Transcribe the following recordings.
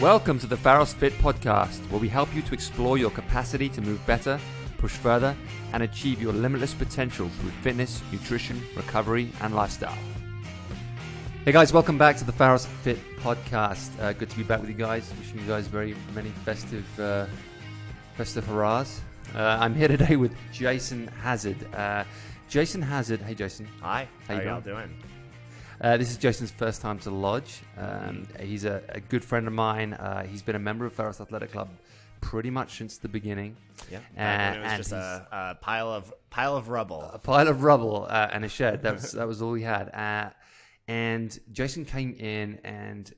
Welcome to the PHAROS Fit podcast, where we help you to explore your capacity to move better, push further, and achieve your limitless potential through fitness, nutrition, recovery, and lifestyle. Hey guys, welcome back to the PHAROS Fit podcast. Good to be back with you guys. Wishing you guys very many festive hurrahs. I'm here today with Jason Hazzard. Jason Hazzard. Hey Jason. Hi. How y'all doing? This is Jason's first time to the lodge. He's a good friend of mine. He's been a member of PHAROS Athletic Club pretty much since the beginning. Yeah, when it was just a pile of rubble. A pile of rubble and a shed. That was all he had. And Jason came in, and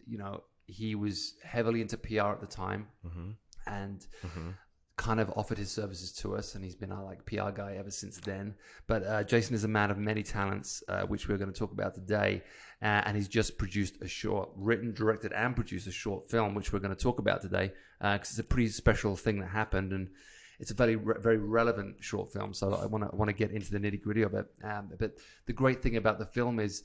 he was heavily into PR at the time, and kind of offered his services to us, and he's been our PR guy ever since then. But Jason is a man of many talents, which we're going to talk about today, and he's just produced a short, written, directed, and produced a short film, which we're going to talk about today, because it's a pretty special thing that happened, and it's a very relevant short film. So I want to get into the nitty gritty of it. But the great thing about the film is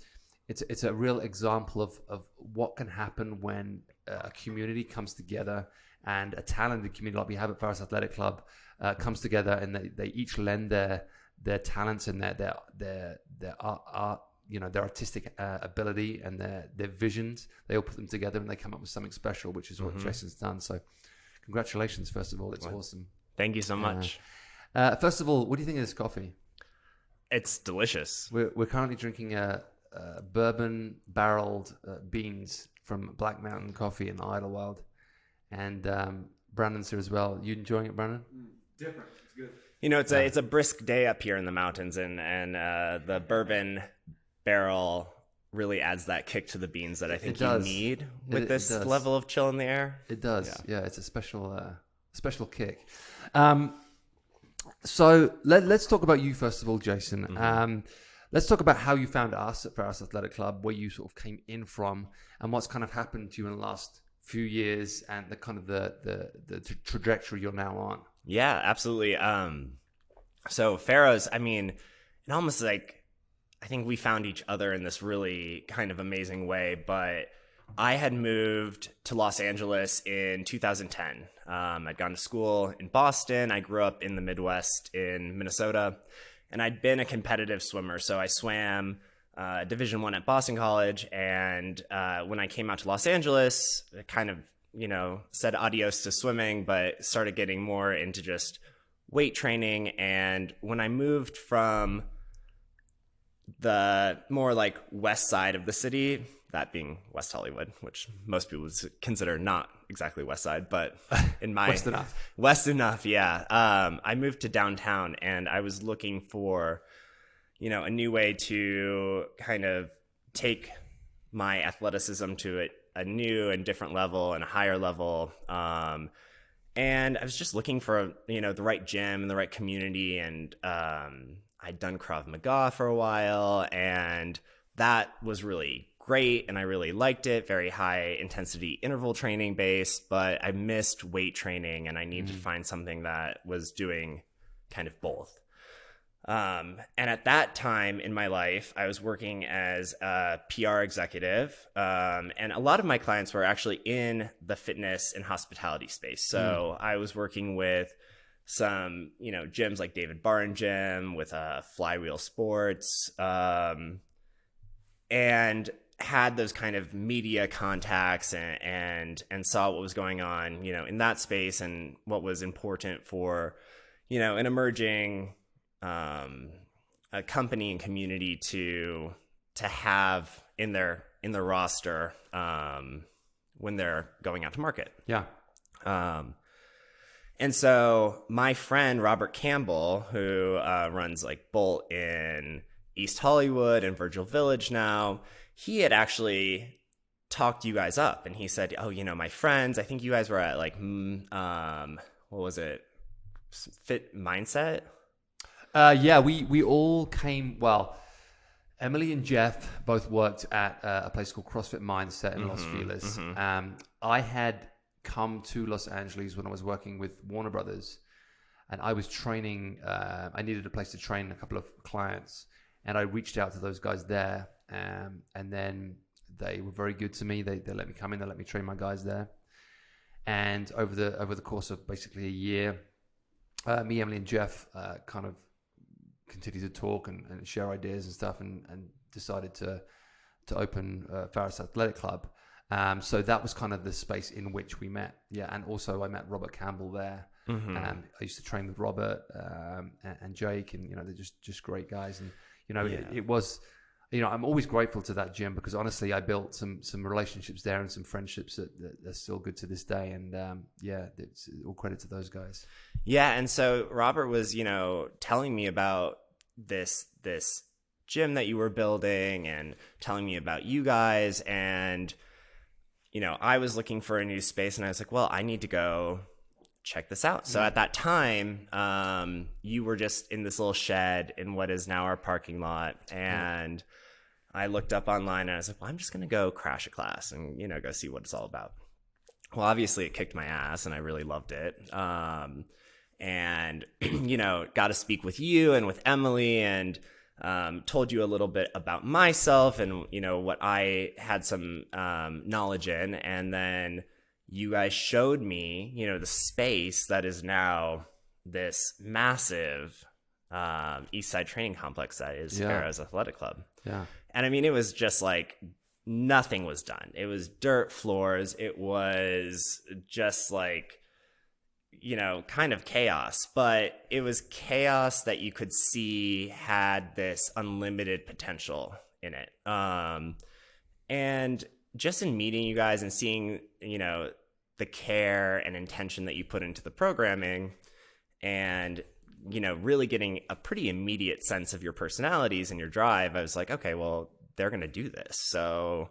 it's a real example of what can happen when a community comes together, and a talented community like we have at PHAROS Athletic Club comes together, and they each lend their talents and their art, their artistic ability and their visions. They all put them together and they come up with something special, which is what Jason's done. So congratulations, first of all. It's awesome. Thank you so much. First of all, what do you think of this coffee? It's delicious. We're currently drinking bourbon barreled beans from Black Mountain Coffee in Idlewild. And Brandon's here as well. You enjoying it, Brandon? Different. It's good. It's a brisk day up here in the mountains, and the bourbon barrel really adds that kick to the beans that I think you need with this level of chill in the air. It does. Yeah, it's a special kick. So let's talk about you first of all, Jason. Let's talk about how you found us at PHAROS Athletic Club, where you sort of came in from, and what's kind of happened to you in the last few years, and the kind of the trajectory you're now on. Yeah, absolutely. So PHAROS, it almost I think we found each other in this really kind of amazing way, but I had moved to Los Angeles in 2010. I'd gone to school in Boston. I grew up in the Midwest in Minnesota, and I'd been a competitive swimmer. So I swam Division I at Boston College, and when I came out to Los Angeles, I kind of said adios to swimming, but started getting more into just weight training. And when I moved from the more west side of the city, that being West Hollywood, which most people would consider not exactly west side, but in my west enough, yeah. I moved to downtown, and I was looking for a new way to kind of take my athleticism to a new and different level and a higher level. And I was just looking for, the right gym and the right community. And I'd done Krav Maga for a while, and that was really great. And I really liked it. Very high intensity interval training based, but I missed weight training, and I needed to find something that was doing kind of both. And at that time in my life, I was working as a PR executive, and a lot of my clients were actually in the fitness and hospitality space. So I was working with some, gyms like David Barn Gym, with Flywheel Sports, and had those kind of media contacts and saw what was going on, in that space, and what was important for, an emerging a company and community to have in their roster when they're going out to market. Yeah. And so my friend Robert Campbell, who runs Bolt in East Hollywood and Virgil Village now, he had actually talked you guys up, and he said, "Oh, my friends, I think you guys were at what was it, Fit Mindset." Yeah, we all came. Well, Emily and Jeff both worked at a place called CrossFit Mindset in Los Feliz. I had come to Los Angeles when I was working with Warner Brothers, and I was training. I needed a place to train a couple of clients, and I reached out to those guys there, and then they were very good to me. They let me come in. They let me train my guys there. And over the course of basically a year, me, Emily, and Jeff kind of continued to talk and share ideas and stuff, and decided to open PHAROS Athletic Club. So that was kind of the space in which we met. Yeah, and also I met Robert Campbell there. Mm-hmm. I used to train with Robert and Jake, and they're just great guys. And it was, I'm always grateful to that gym, because honestly, I built some relationships there and some friendships that are still good to this day. And it's all credit to those guys. Yeah, and so Robert was telling me about this gym that you were building and telling me about you guys, and I was looking for a new space, and I was like, well, I need to go check this out. So at that time, you were just in this little shed in what is now our parking lot, and I looked up online and I was like, well, I'm just going to go crash a class and, go see what it's all about. Well, obviously it kicked my ass and I really loved it. And, got to speak with you and with Emily, and told you a little bit about myself and, what I had some knowledge in. And then you guys showed me, the space that is now this massive East Side training complex that is PHAROS Athletic Club. Yeah. And I mean, it was just like nothing was done. It was dirt floors. It was just like, kind of chaos, but it was chaos that you could see had this unlimited potential in it. And just in meeting you guys and seeing, the care and intention that you put into the programming, and, really getting a pretty immediate sense of your personalities and your drive, I was like, okay, well, they're going to do this. So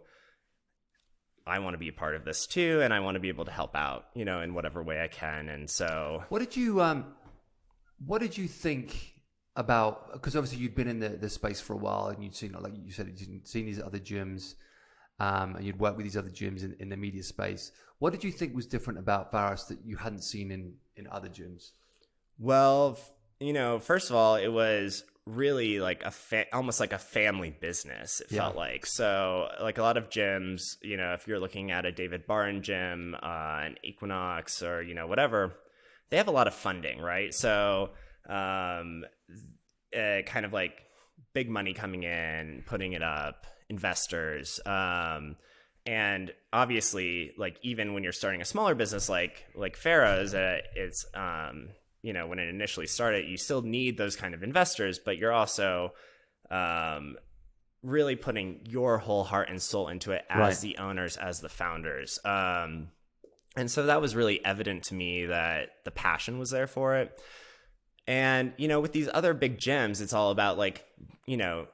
I want to be a part of this too, and I want to be able to help out, in whatever way I can. And so, what did you think about? Because obviously you'd been in the space for a while, and you'd seen, like you said, you'd seen these other gyms, and you'd worked with these other gyms in the media space. What did you think was different about PHAROS that you hadn't seen in other gyms? Well, first of all, it was really like almost like a family business, it felt like. So like a lot of gyms, if you're looking at a David Barton gym, an Equinox, or whatever, they have a lot of funding, right? So kind of like big money coming in, putting it up, investors, and obviously, like, even when you're starting a smaller business like PHAROS, it's when it initially started, you still need those kind of investors, but you're also really putting your whole heart and soul into it as the owners, as the founders. And so that was really evident to me that the passion was there for it. And, with these other big gyms, it's all about like,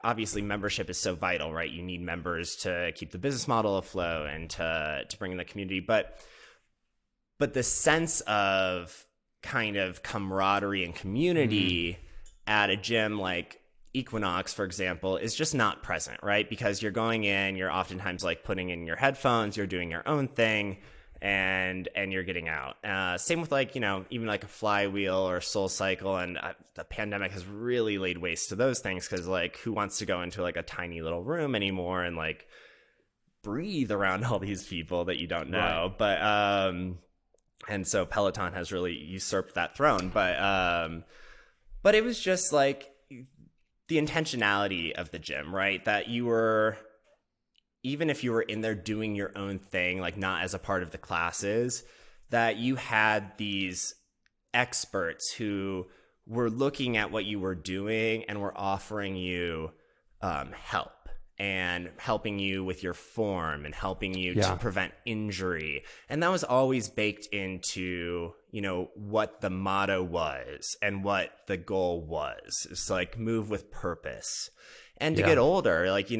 obviously membership is so vital, right? You need members to keep the business model afloat and to bring in the community. But the sense of kind of camaraderie and community at a gym like Equinox, for example, is just not present, right? Because you're going in, you're oftentimes like putting in your headphones, you're doing your own thing, and you're getting out. Same with like, even like a Flywheel or Soul Cycle, and the pandemic has really laid waste to those things, because like who wants to go into like a tiny little room anymore and like breathe around all these people that you don't know? But and so Peloton has really usurped that throne. But it was just like the intentionality of the gym, right? That you were, even if you were in there doing your own thing, like not as a part of the classes, that you had these experts who were looking at what you were doing and were offering you help, and helping you with your form, and helping you to prevent injury. And that was always baked into, what the motto was and what the goal was. It's like move with purpose. And to get older, like,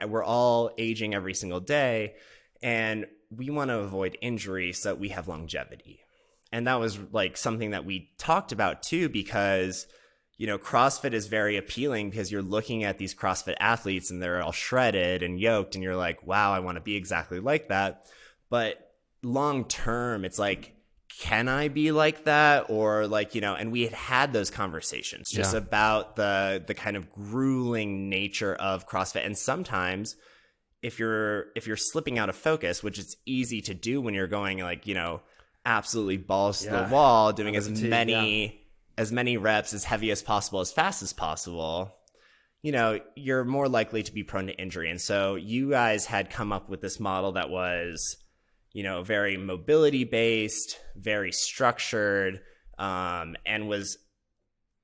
we're all aging every single day, and we want to avoid injury so that we have longevity. And that was like something that we talked about too, because CrossFit is very appealing because you're looking at these CrossFit athletes and they're all shredded and yoked, and you're like, wow, I want to be exactly like that. But long term, it's like, can I be like that? Or like, and we had those conversations just about the kind of grueling nature of CrossFit. And sometimes if you're slipping out of focus, which it's easy to do when you're going like, absolutely balls to the wall, doing as many reps as heavy as possible, as fast as possible, you know, you're more likely to be prone to injury. And so you guys had come up with this model that was, you know, very mobility based, very structured, and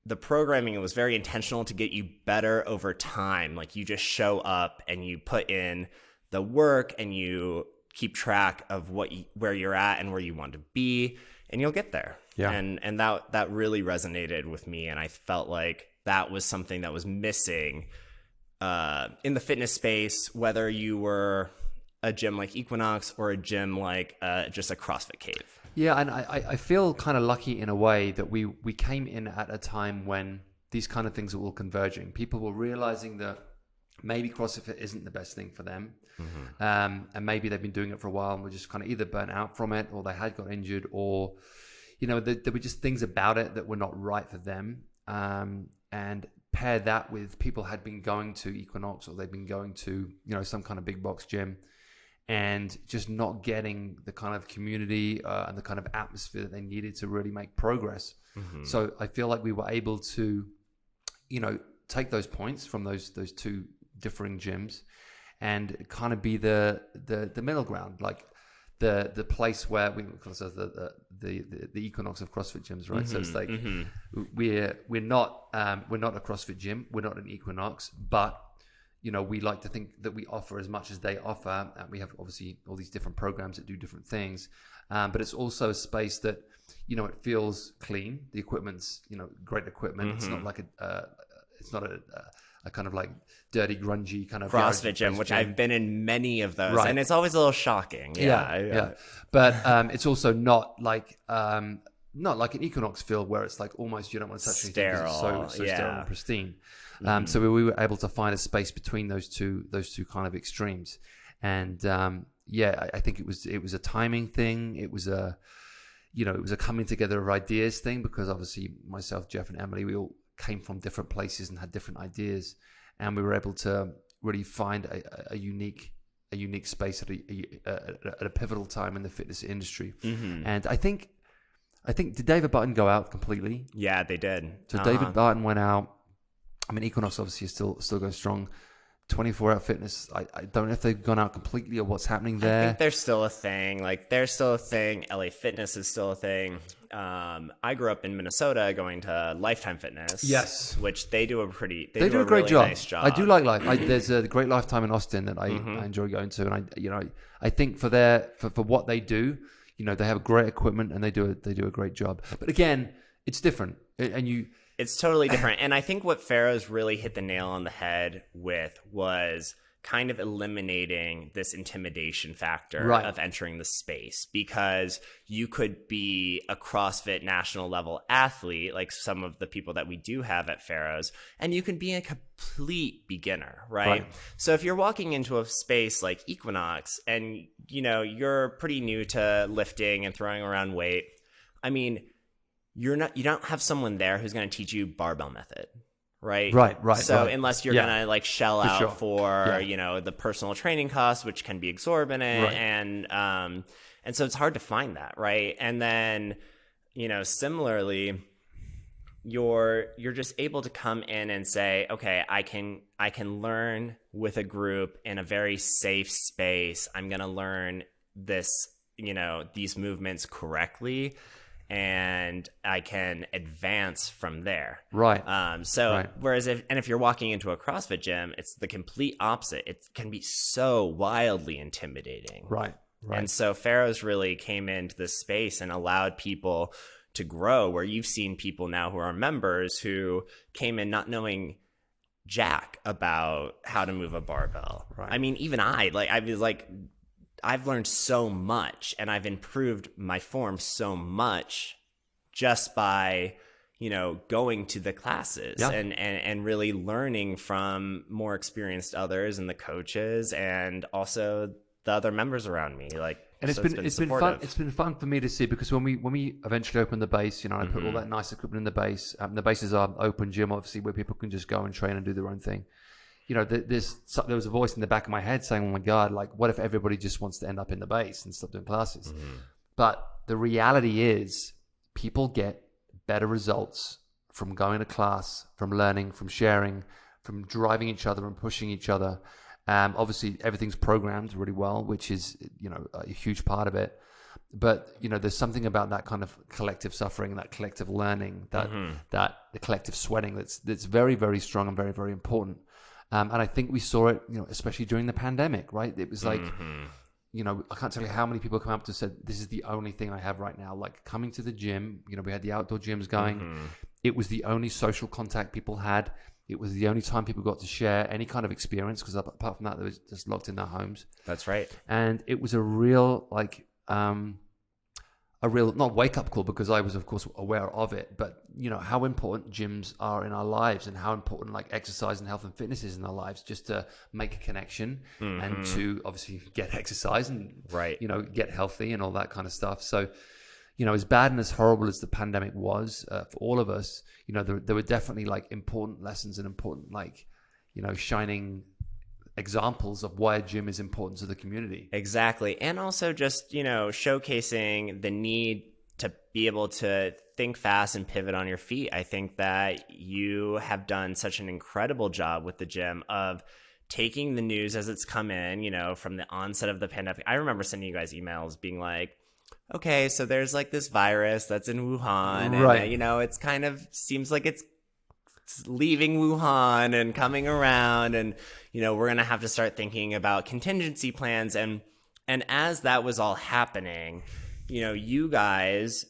the programming was very intentional to get you better over time. Like, you just show up and you put in the work and you keep track of where you're at and where you want to be, and you'll get there. Yeah. And that really resonated with me. And I felt like that was something that was missing in the fitness space, whether you were a gym like Equinox or a gym like just a CrossFit Cave. Yeah, and I feel kind of lucky in a way that we came in at a time when these kind of things are all converging. People were realizing that maybe CrossFit isn't the best thing for them. And maybe they've been doing it for a while and were just kind of either burnt out from it, or they had got injured, or, you know, there were just things about it that were not right for them. And pair that with people had been going to Equinox, or they've been going to, you know, some kind of big box gym, and just not getting the kind of community and the kind of atmosphere that they needed to really make progress. So I feel like we were able to, you know, take those points from those two differing gyms and kind of be the middle ground, like the place where we call ourselves the Equinox of CrossFit gyms, right? So it's like we're not a CrossFit gym, we're not an Equinox, but, you know, we like to think that we offer as much as they offer. We have obviously all these different programs that do different things, but it's also a space that, you know, it feels clean. The equipment's, you know, great equipment. It's not like it's not a kind of like dirty, grungy kind of CrossFit gym, which I've been in many of those, and it's always a little shocking. Yeah. But it's also not like an Equinox feel where it's like almost you don't want to touch anything because it's so sterile and pristine. So we were able to find a space between those two kind of extremes, and I think it was a timing thing. It was a coming together of ideas thing, because obviously myself, Jeff, and Emily, we all came from different places and had different ideas, and we were able to really find a unique space at a pivotal time in the fitness industry. And I think did David Barton go out completely? Yeah, they did. So David Barton went out. I mean, Equinox obviously is still going strong. 24-hour fitness, I don't know if they've gone out completely or what's happening there. I think there's still a thing. Like, there's still a thing. LA Fitness is still a thing. I grew up in Minnesota going to Lifetime Fitness. Yes. Which they do a great really job. Nice job. I do like Life. There's a great Lifetime in Austin that I enjoy going to. And I think for what they do, you know, they have great equipment and they do a great job. But again, it's different. It's totally different. And I think what PHAROS really hit the nail on the head with was kind of eliminating this intimidation factor of entering the space, because you could be a CrossFit national level athlete, like some of the people that we do have at PHAROS, and you can be a complete beginner, right? So if you're walking into a space like Equinox and, you know, you're pretty new to lifting and throwing around weight, I mean, you don't have someone there who's going to teach you barbell method, right? Right. So unless you're going to like shell out for, you know, the personal training costs, which can be exorbitant. And so it's hard to find that. Right. And then, you know, similarly, you're just able to come in and say, okay, I can learn with a group in a very safe space. I'm going to learn this, you know, these movements correctly, and I can advance from there. Whereas if you're walking into a CrossFit gym, it's the complete opposite. It can be so wildly intimidating. And so PHAROS really came into this space and allowed people to grow, where you've seen people now who are members who came in not knowing jack about how to move a barbell. I mean, even I've learned so much, and I've improved my form so much just by, you know, going to the classes and really learning from more experienced others and the coaches and also the other members around me. Like, and it's been fun. It's been fun for me to see, because when we eventually opened the base, you know, I put all that nice equipment in the base. The base is our open gym, obviously, where people can just go and train and do their own thing. You know, there was a voice in the back of my head saying, "Oh my God, like, what if everybody just wants to end up in the base and stop doing classes?" But the reality is people get better results from going to class, from learning, from sharing, from driving each other and pushing each other. Obviously, everything's programmed really well, which is, a huge part of it. But, there's something about that kind of collective suffering, that collective learning, that the collective sweating that's very, very strong and very, very important. And I think we saw it, especially during the pandemic, right? It was like, I can't tell you how many people come up to said, this is the only thing I have right now. Like coming to the gym, we had the outdoor gyms going. It was the only social contact people had. It was the only time people got to share any kind of experience, because apart from that, they were just locked in their homes. That's right. And it was a real, not wake-up call, because I was, of course, aware of it, but, how important gyms are in our lives, and how important, exercise and health and fitness is in our lives, just to make a connection and to obviously get exercise and, get healthy and all that kind of stuff. So, as bad and as horrible as the pandemic was for all of us, there were definitely important lessons and important shining examples of why a gym is important to the community. Exactly. And also just, showcasing the need to be able to think fast and pivot on your feet. I think that you have done such an incredible job with the gym of taking the news as it's come in, from the onset of the pandemic. I remember sending you guys emails being like, okay, so there's this virus that's in Wuhan, right? And it's kind of seems like it's leaving Wuhan and coming around, and we're gonna have to start thinking about contingency plans. And as that was all happening, you guys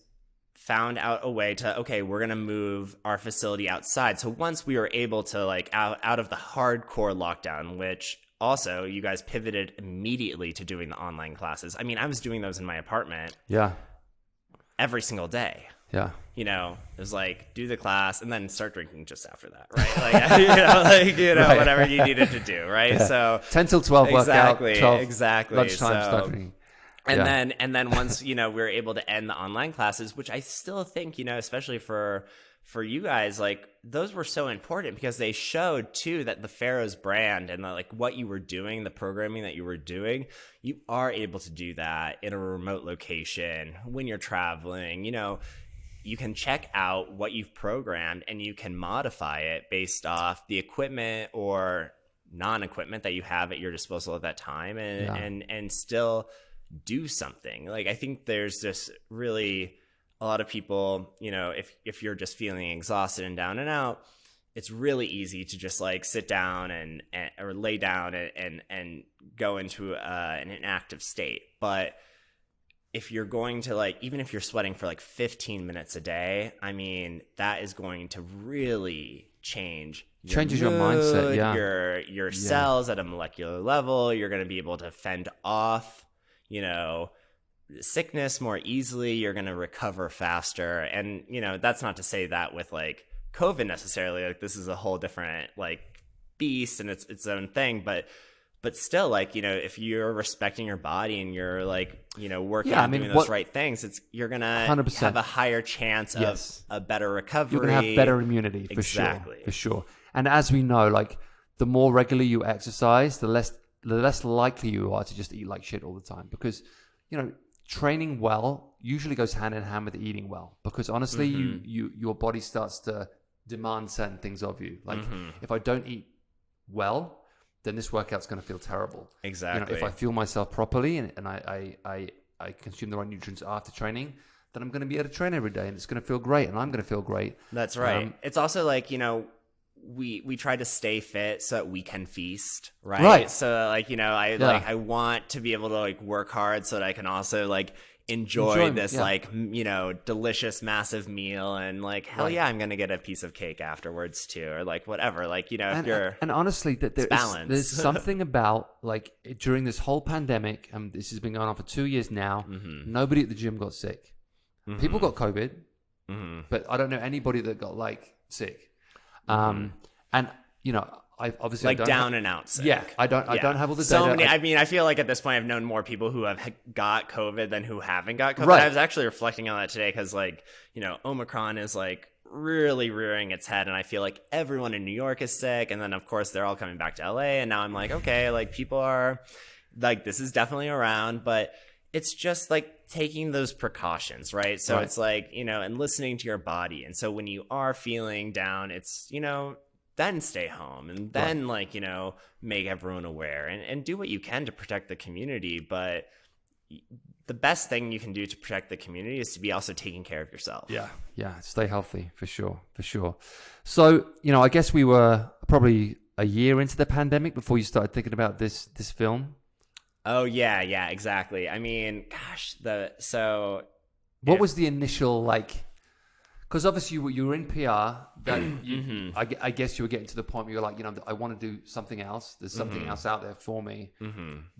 found out a way to, okay, we're gonna move our facility outside. So once we were able to out of the hardcore lockdown, which also, you guys pivoted immediately to doing the online classes. I mean, I was doing those in my apartment. Yeah. Every single day. Yeah. It was do the class and then start drinking just after that, right? Right. Whatever you needed to do, right? Yeah. So 10 till 12 exactly, workout, 12 exactly. lunchtime start drinking. And then once, we were able to end the online classes, which I still think, especially for you guys, those were so important, because they showed too that the PHAROS brand and what you were doing, the programming that you were doing, you are able to do that in a remote location when you're traveling. You can check out what you've programmed and you can modify it based off the equipment or non-equipment that you have at your disposal at that time, and still do something. I think there's just really a lot of people, if you're just feeling exhausted and down and out, it's really easy to just sit down or lay down and go into an inactive state. But if you're going to even if you're sweating for 15 minutes a day, I mean, that is going to really changes your mindset, your cells at a molecular level. You're going to be able to fend off, sickness more easily. You're going to recover faster. And, that's not to say that with COVID necessarily, this is a whole different beast and its own thing, but still, if you're respecting your body and you're working on doing those right things, you're going to have a higher chance of a better recovery. You're going to have better immunity for sure. And as we know, the more regularly you exercise, the less likely you are to just eat like shit all the time, because, training well usually goes hand in hand with eating well, because honestly, your body starts to demand certain things of you. If I don't eat well, then this workout's going to feel terrible. Exactly. If I fuel myself properly and I consume the right nutrients after training, then I'm going to be able to train every day and it's going to feel great and I'm going to feel great. That's right. It's also we try to stay fit so that we can feast, right? Right. So I want to be able to work hard so that I can also enjoy this delicious massive meal, and I'm gonna get a piece of cake afterwards too, or whatever, and honestly, there's something about during this whole pandemic, and this has been going on for 2 years now, nobody at the gym got sick. People got COVID, but I don't know anybody that got sick. And I obviously down and out sick. Yeah, I don't have all the so data. I feel like at this point I've known more people who have got COVID than who haven't got COVID. Right. I was actually reflecting on that today because Omicron is really rearing its head, and I feel like everyone in New York is sick, and then of course they're all coming back to LA, and now I'm okay, people are this is definitely around, but it's just like taking those precautions, right? So it's like, and listening to your body. And so when you are feeling down, it's, then stay home and then make everyone aware and do what you can to protect the community. But the best thing you can do to protect the community is to be also taking care of yourself. Yeah. Stay healthy for sure. So, I guess we were probably a year into the pandemic before you started thinking about this film. Oh yeah, exactly. I mean, gosh, what was the initial because obviously you were in PR that I guess you were getting to the point where you're like, I want to do something else. There's something else out there for me.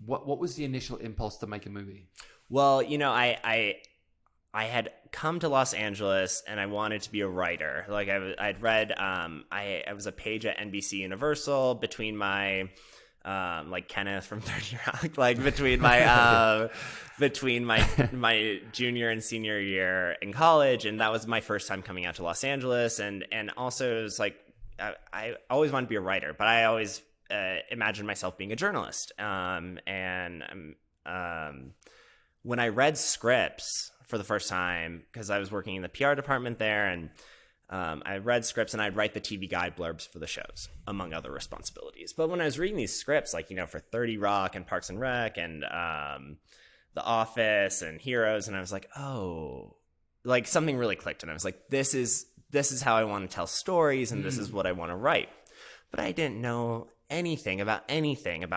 What was the initial impulse to make a movie? Well, I had come to Los Angeles and I wanted to be a writer. Like I'd read, I was a page at NBC Universal between my, like Kenneth from 30 Rock, like between my junior and senior year in college. And that was my first time coming out to Los Angeles. And also it was like, I always wanted to be a writer, but I always imagined myself being a journalist. When I read scripts for the first time, because I was working in the PR department there, and I read scripts and I'd write the TV guide blurbs for the shows, among other responsibilities. But when I was reading these scripts, for 30 Rock and Parks and Rec and The Office and Heroes, and I was like, oh, like something really clicked. And I was like, this is how I want to tell stories, and this is what I want to write. But I didn't know anything about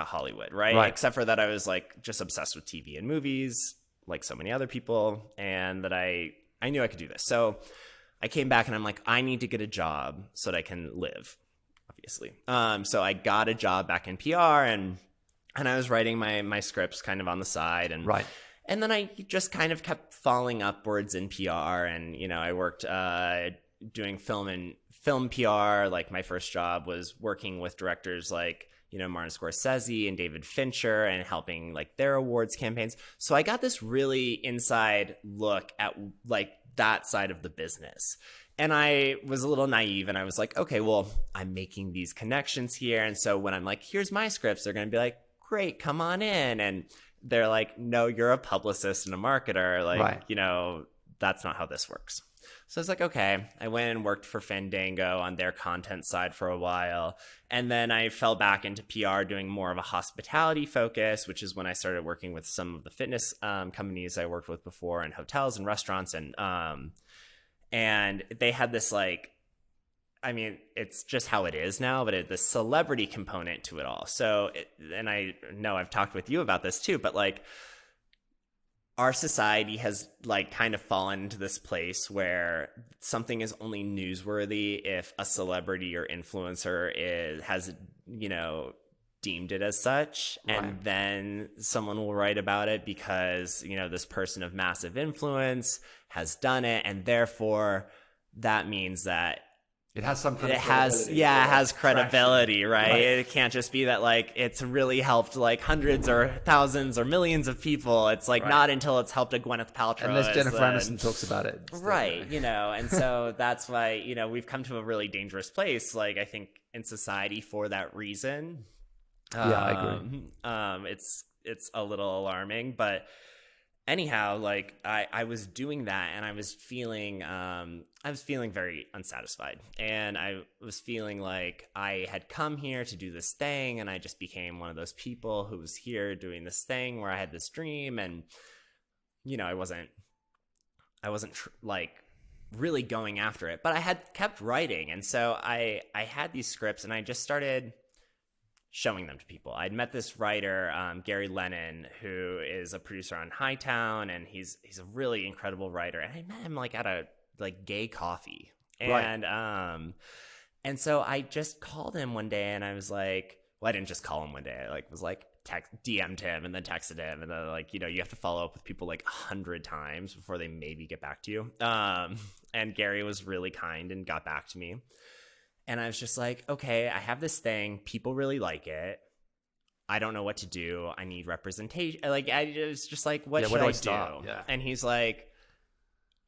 Hollywood, right? Except for that I was like just obsessed with TV and movies, like so many other people, and that I knew I could do this. So I came back and I'm like, I need to get a job so that I can live, obviously. So I got a job back in PR, and I was writing my scripts kind of on the side, and and then I just kind of kept falling upwards in PR, and I worked doing film PR. Like my first job was working with directors like Martin Scorsese and David Fincher and helping like their awards campaigns. So I got this really inside look at like that side of the business. And I was a little naive, and I was like, okay, well, I'm making these connections here. And so when I'm like, here's my scripts, they're going to be like, great, come on in. And they're like, no, you're a publicist and a marketer. Like, that's not how this works. So I was like, okay. I went and worked for Fandango on their content side for a while. And then I fell back into PR doing more of a hospitality focus, which is when I started working with some of the fitness companies I worked with before, and hotels and restaurants. And they had this like, I mean, it's just how it is now, but the celebrity component to it all. So, and I know I've talked with you about this too, but like, our society has like kind of fallen into this place where something is only newsworthy if a celebrity or influencer has deemed it as such. And then someone will write about it because, this person of massive influence has done it. And therefore that means that it has some kind of credibility. It has credibility, right? It can't just be that like it's really helped like hundreds or thousands or millions of people. It's like not until it's helped a Gwyneth Paltrow. Unless Jennifer Aniston talks about it. Right, and so that's why, we've come to a really dangerous place, like I think in society for that reason. I agree. It's a little alarming, but anyhow, like I was doing that, and I was feeling very unsatisfied, and I was feeling like I had come here to do this thing, and I just became one of those people who was here doing this thing where I had this dream, and I wasn't like really going after it, but I had kept writing, and so I had these scripts, and I just started showing them to people. I'd met this writer, Gary Lennon, who is a producer on Hightown, and he's a really incredible writer. And I met him like at a like gay coffee, and so I just called him one day, and I was like, well, I didn't just call him one day. I like was like DM'd him and then texted him, and then like you have to follow up with people like 100 times before they maybe get back to you. And Gary was really kind and got back to me. And I was just like, okay, I have this thing. People really like it. I don't know what to do. I need representation. Like, I was just like, what should I do? Yeah. And he's like,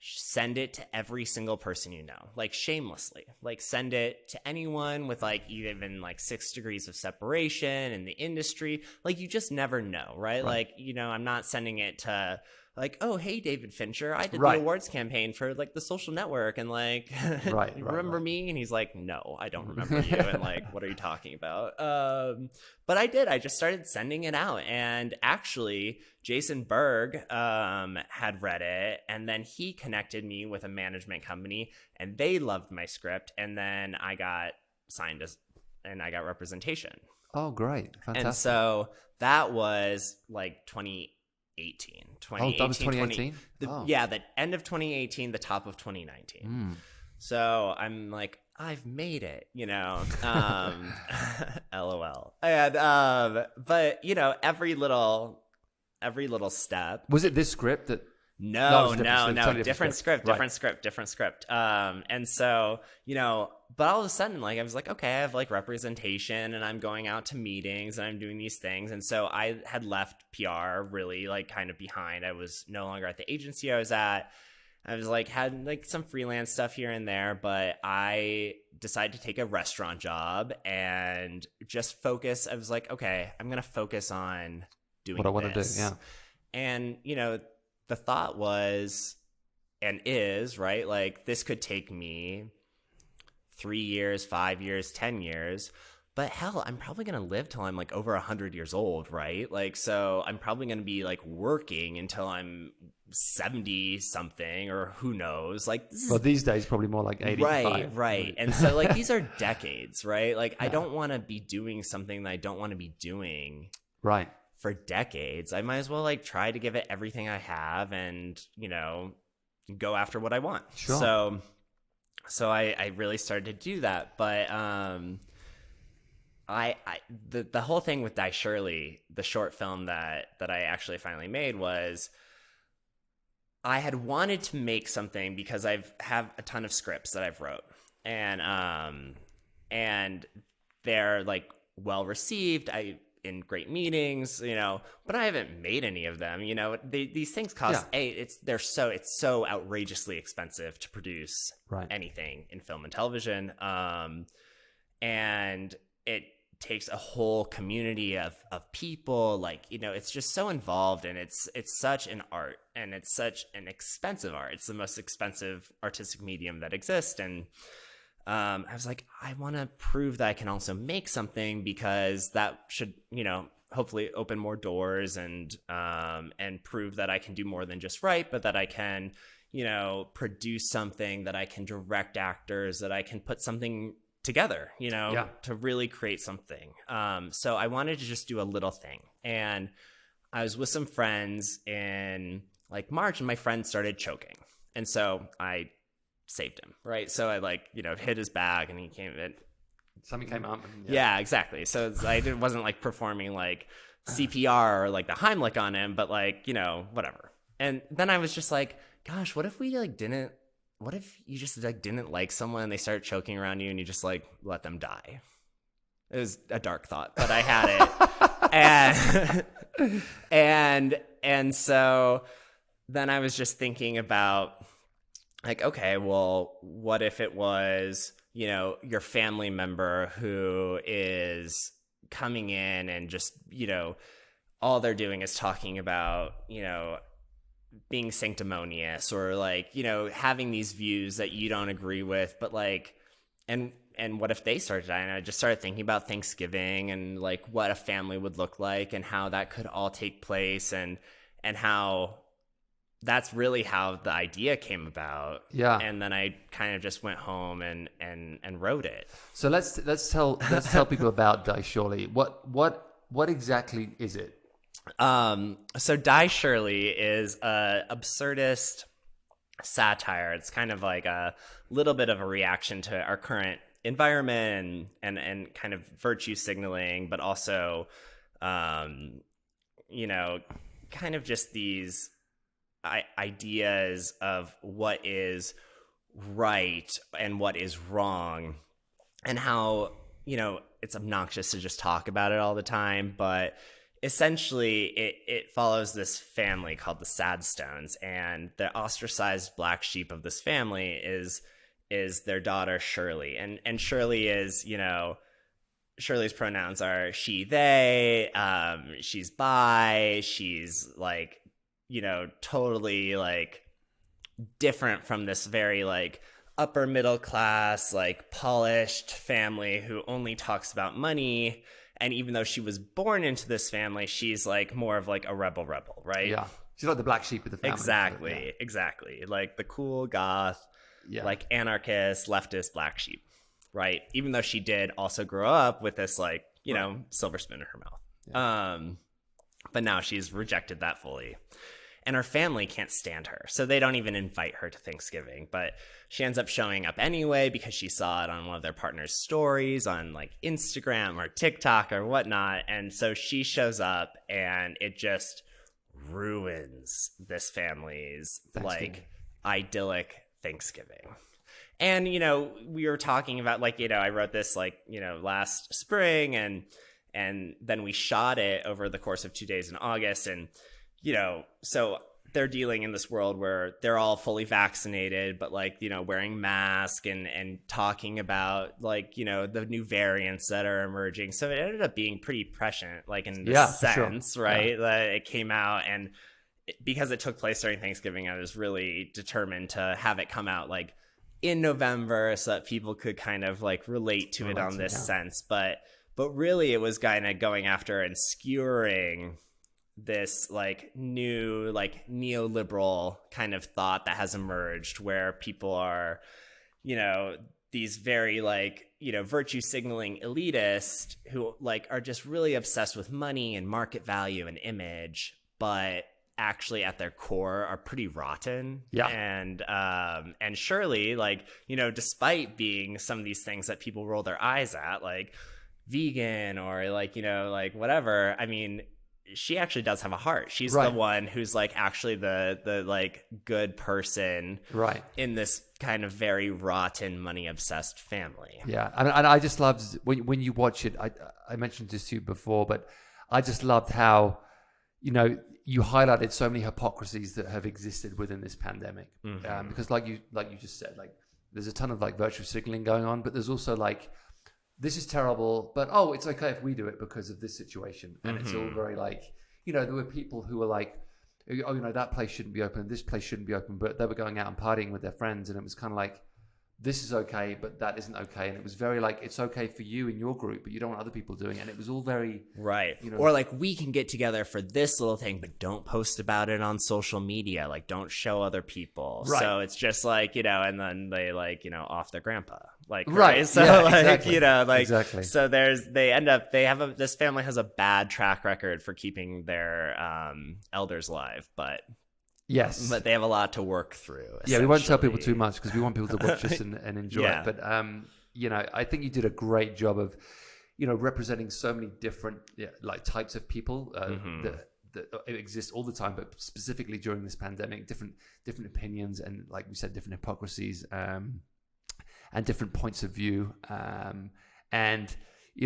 send it to every single person you know, like shamelessly, like send it to anyone with like even like 6 degrees of separation in the industry. Like you just never know, right? Like, you know, I'm not sending it to like, oh, hey, David Fincher, I did the awards campaign for like the Social Network, and like, remember me? And he's like, no, I don't remember you. And like, what are you talking about? But I did. I just started sending it out, and actually, Jason Berg had read it, and then he connected me with a management company, and they loved my script, and then I got signed and I got representation. Oh, great! Fantastic. And so that was like 2018. Oh, that was 2018? Yeah, the end of 2018, the top of 2019. So I'm like, I've made it, you know, LOL. And, but, you know, every little step. Was it this script that? No, different script. And so, you know, but all of a sudden, like, I was like, okay, I have like representation, and I'm going out to meetings, and I'm doing these things. And so I had left PR really like kind of behind. I was no longer at the agency I was at. I was like, had like some freelance stuff here and there, but I decided to take a restaurant job and just focus. I was like, okay, I'm going to focus on doing what I want to do. Yeah. And, you know, the thought was, and is, right, like this could take me 3 years, 5 years, 10 years, but hell, I'm probably going to live till I'm like over 100 years old, right? Like, so I'm probably going to be like working until I'm 70 something, or who knows, like well, these days probably more like 85. Right. And so like these are decades, right? Like I don't want to be doing something that I don't want to be doing for decades. I might as well like try to give it everything I have, and, you know, go after what I want. So I really started to do that. But the whole thing with Die Shirley, the short film that I actually finally made, was I had wanted to make something because have a ton of scripts that I've wrote, and they're like well received. In great meetings, you know, but I haven't made any of them. You know, these things cost it's so outrageously expensive to produce anything in film and television, and it takes a whole community of people. Like, you know, it's just so involved, and it's such an art, and it's such an expensive art. It's the most expensive artistic medium that exists. And I was like, I want to prove that I can also make something, because that should, you know, hopefully open more doors, and prove that I can do more than just write, but that I can, you know, produce something, that I can direct actors, that I can put something together, you know, to really create something. So I wanted to just do a little thing. And I was with some friends in like March, and my friend started choking. And so I saved him, right? So I like, you know, hit his bag, and he came in. Something came up. Yeah, exactly. So I wasn't like performing like CPR or like the Heimlich on him, but like, you know, whatever. And then I was just like, gosh, what if you just like didn't like someone, and they started choking around you, and you just like let them die? It was a dark thought, but I had it. and so then I was just thinking about like, okay, well, what if it was, you know, your family member who is coming in and just, you know, all they're doing is talking about, you know, being sanctimonious, or like, you know, having these views that you don't agree with, but like, and what if they started dying? I just started thinking about Thanksgiving, and like what a family would look like, and how that could all take place, and how that's really how the idea came about. Yeah. And then I kind of just went home and wrote it. So let's tell people about Die Shirley. What exactly is it? So Die Shirley is a absurdist satire. It's kind of like a little bit of a reaction to our current environment, and kind of virtue signaling, but also, you know, kind of just these ideas of what is right and what is wrong, and how, you know, it's obnoxious to just talk about it all the time, but essentially it follows this family called the Sadstones, and the ostracized black sheep of this family is their daughter Shirley, and Shirley is, Shirley's pronouns are she, they, she's bi, she's like, totally like different from this very like upper middle class, like polished family who only talks about money. And even though she was born into this family, she's like more of like a rebel, right? Yeah. She's like the black sheep of the family. Exactly. Like the cool goth, like anarchist, leftist black sheep, right? Even though she did also grow up with this like, silver spoon in her mouth. Yeah. But now she's rejected that fully. And her family can't stand her, so they don't even invite her to Thanksgiving. But she ends up showing up anyway because she saw it on one of their partners' stories on like Instagram or TikTok or whatnot. And so she shows up, and it just ruins this family's like idyllic Thanksgiving. And, we were talking about like, I wrote this like, last spring, and then we shot it over the course of 2 days in August. And so they're dealing in this world where they're all fully vaccinated, but like, wearing masks and talking about like, the new variants that are emerging. So it ended up being pretty prescient, like in this sense, sure. Right? Yeah. That it came out, and because it took place during Thanksgiving, I was really determined to have it come out like in November so that people could kind of like relate to it on this sense. But really it was kind of going after and skewering this like new like neoliberal kind of thought that has emerged, where people are, these very like, virtue signaling elitists who like are just really obsessed with money and market value and image, but actually at their core are pretty rotten. Yeah. And Shirley, like, despite being some of these things that people roll their eyes at, like vegan or like, like whatever, I mean, she actually does have a heart. She's the one who's like actually the like good person, right, in this kind of very rotten, money obsessed family. Yeah, and I just loved when you watch it. I mentioned this to you before, but I just loved how you highlighted so many hypocrisies that have existed within this pandemic. Mm-hmm. Because like you just said, like there's a ton of like virtue signaling going on, but there's also like, this is terrible, but it's okay if we do it because of this situation. And it's all very like, there were people who were like, that place shouldn't be open, this place shouldn't be open, but they were going out and partying with their friends, and it was kind of like, this is okay, but that isn't okay. And it was very like, it's okay for you and your group, but you don't want other people doing it. And it was all very... Right. Or like, we can get together for this little thing, but don't post about it on social media. Like, don't show other people. Right. So it's just like, and then they like, off their grandpa. Like, right. So like, exactly. Exactly. So this family has a bad track record for keeping their elders alive, but... Yes, but they have a lot to work through. Yeah, we won't tell people too much because we want people to watch this and enjoy it. But I think you did a great job of, representing so many different like types of people that exist all the time, but specifically during this pandemic, different opinions and, like we said, different hypocrisies and different points of view. And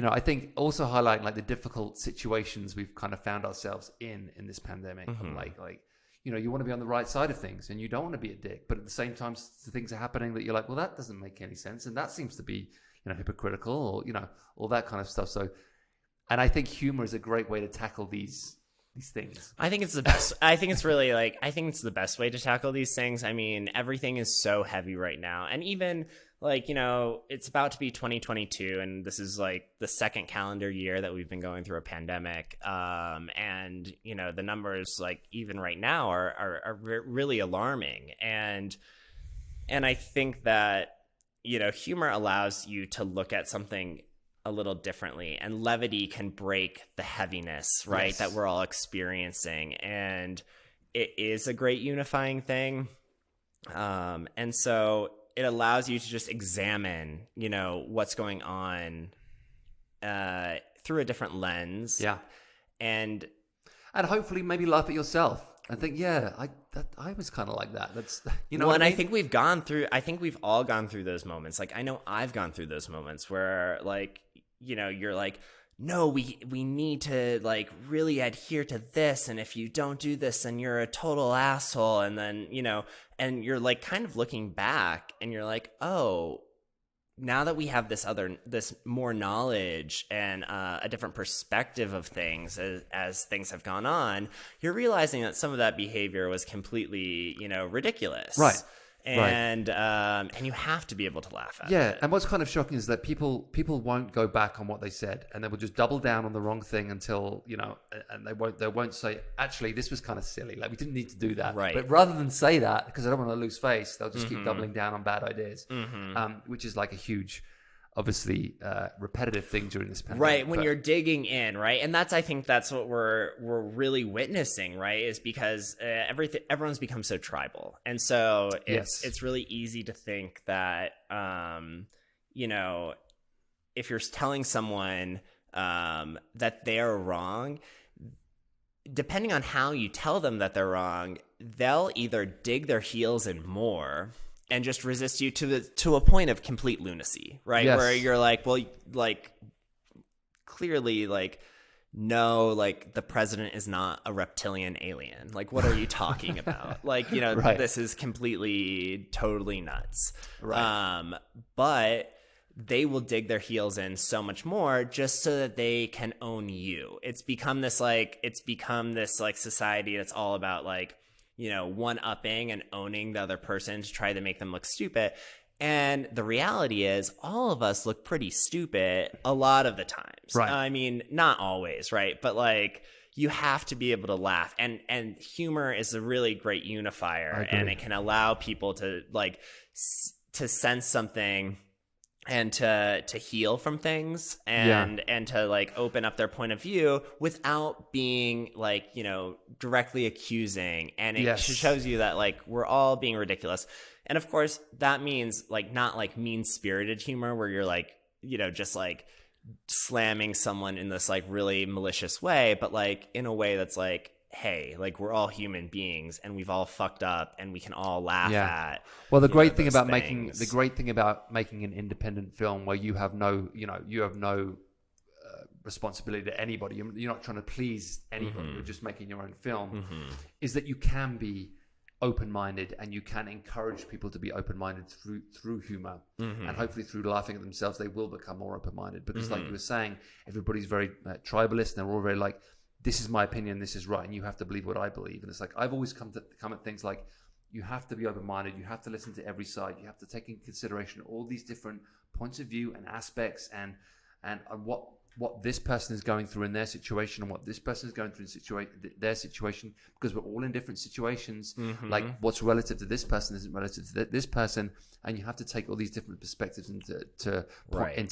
I think also highlighting like the difficult situations we've kind of found ourselves in this pandemic, like. You want to be on the right side of things, and you don't want to be a dick, but at the same time, things are happening that you're like, well, that doesn't make any sense, and that seems to be, hypocritical, or all that kind of stuff. So, and I think humor is a great way to tackle these things. I think it's the best. I think it's really like, I think it's the best way to tackle these things. I mean, everything is so heavy right now, and even like, it's about to be 2022, and this is like the second calendar year that we've been going through a pandemic. And, the numbers like even right now are really alarming. And I think that, humor allows you to look at something a little differently, and levity can break the heaviness, right? Yes. That we're all experiencing. And it is a great unifying thing. And so it allows you to just examine, what's going on through a different lens. Yeah. And hopefully maybe laugh at yourself and think, I was kind of like that. That's, well, and I think we've all gone through those moments. Like, I know I've gone through those moments where like, you're like no, we need to like really adhere to this, and if you don't do this, then you're a total asshole. And then, and you're like kind of looking back and you're like, oh, now that we have this more knowledge and a different perspective of things as things have gone on, you're realizing that some of that behavior was completely, ridiculous. Right. And you have to be able to laugh at it. Yeah, and what's kind of shocking is that people won't go back on what they said, and they will just double down on the wrong thing until, and they won't say, actually, this was kind of silly. Like, we didn't need to do that. Right. But rather than say that, because they don't want to lose face, they'll just keep doubling down on bad ideas, which is like a huge, obviously, repetitive thing during this pandemic. Right, when you're digging in, right? And I think that's what we're really witnessing, right? Is because everyone's become so tribal. And so it's really easy to think that, if you're telling someone that they're wrong, depending on how you tell them that they're wrong, they'll either dig their heels in more and just resist you to a point of complete lunacy, right? Yes. Where you're like, well, like, clearly, like, no, like, the president is not a reptilian alien. Like, what are you talking about? Like, Right. This is completely, totally nuts. Right. But they will dig their heels in so much more just so that they can own you. It's become this society that's all about, like, one-upping and owning the other person to try to make them look stupid. And the reality is all of us look pretty stupid a lot of the times. Right. I mean, not always, right? But, like, you have to be able to laugh. And humor is a really great unifier. And it can allow people to, like, to sense something and to heal from things and to, like, open up their point of view without being, like, directly accusing. And it shows you that, like, we're all being ridiculous. And of course that means, like, not like mean-spirited humor where you're, like, just, like, slamming someone in this, like, really malicious way, but, like, in a way that's like, hey, like, we're all human beings and we've all fucked up and we can all laugh at. Well, the great thing about making an independent film where you have no responsibility to anybody, you're not trying to please anybody, you're just making your own film, is that you can be open-minded and you can encourage people to be open-minded through humor, and hopefully through laughing at themselves they will become more open-minded, because like you were saying, everybody's very tribalist and they're all very like, this is my opinion, this is right, and you have to believe what I believe. And it's like, I've always come at things like, you have to be open-minded, you have to listen to every side, you have to take into consideration all these different points of view and aspects and what this person is going through in their situation and what this person is going through in their situation, because we're all in different situations. Like, what's relative to this person isn't relative to this person, and you have to take all these different perspectives into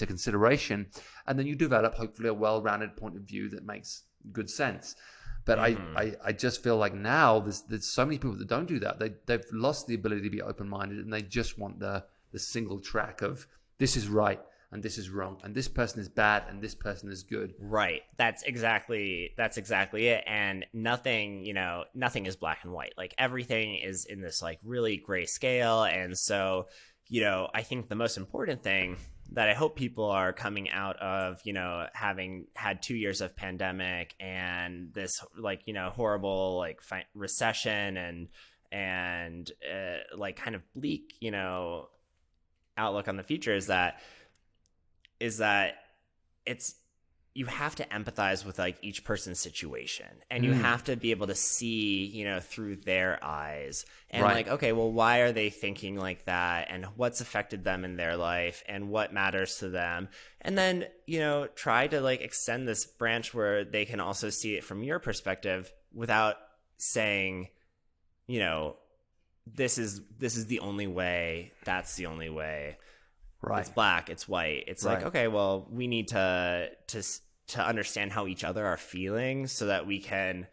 consideration, and then you develop hopefully a well-rounded point of view that makes good sense. But I just feel like now there's so many people that don't do that. They've lost the ability to be open-minded, and they just want the single track of this is right and this is wrong, and this person is bad and this person is good. Right. That's exactly it. And nothing is black and white. Like, everything is in this, like, really gray scale. And so, I think the most important thing that I hope people are coming out of, having had 2 years of pandemic and this, like, horrible, like, recession and like, kind of bleak, outlook on the future is that you have to empathize with, like, each person's situation, and you have to be able to see, through their eyes and like, okay, well, why are they thinking like that, and what's affected them in their life, and what matters to them, and then, try to, like, extend this branch where they can also see it from your perspective without saying, this is the only way, that's the only way. Right. It's black, it's white. It's like, okay, well, we need to understand how each other are feeling so that we can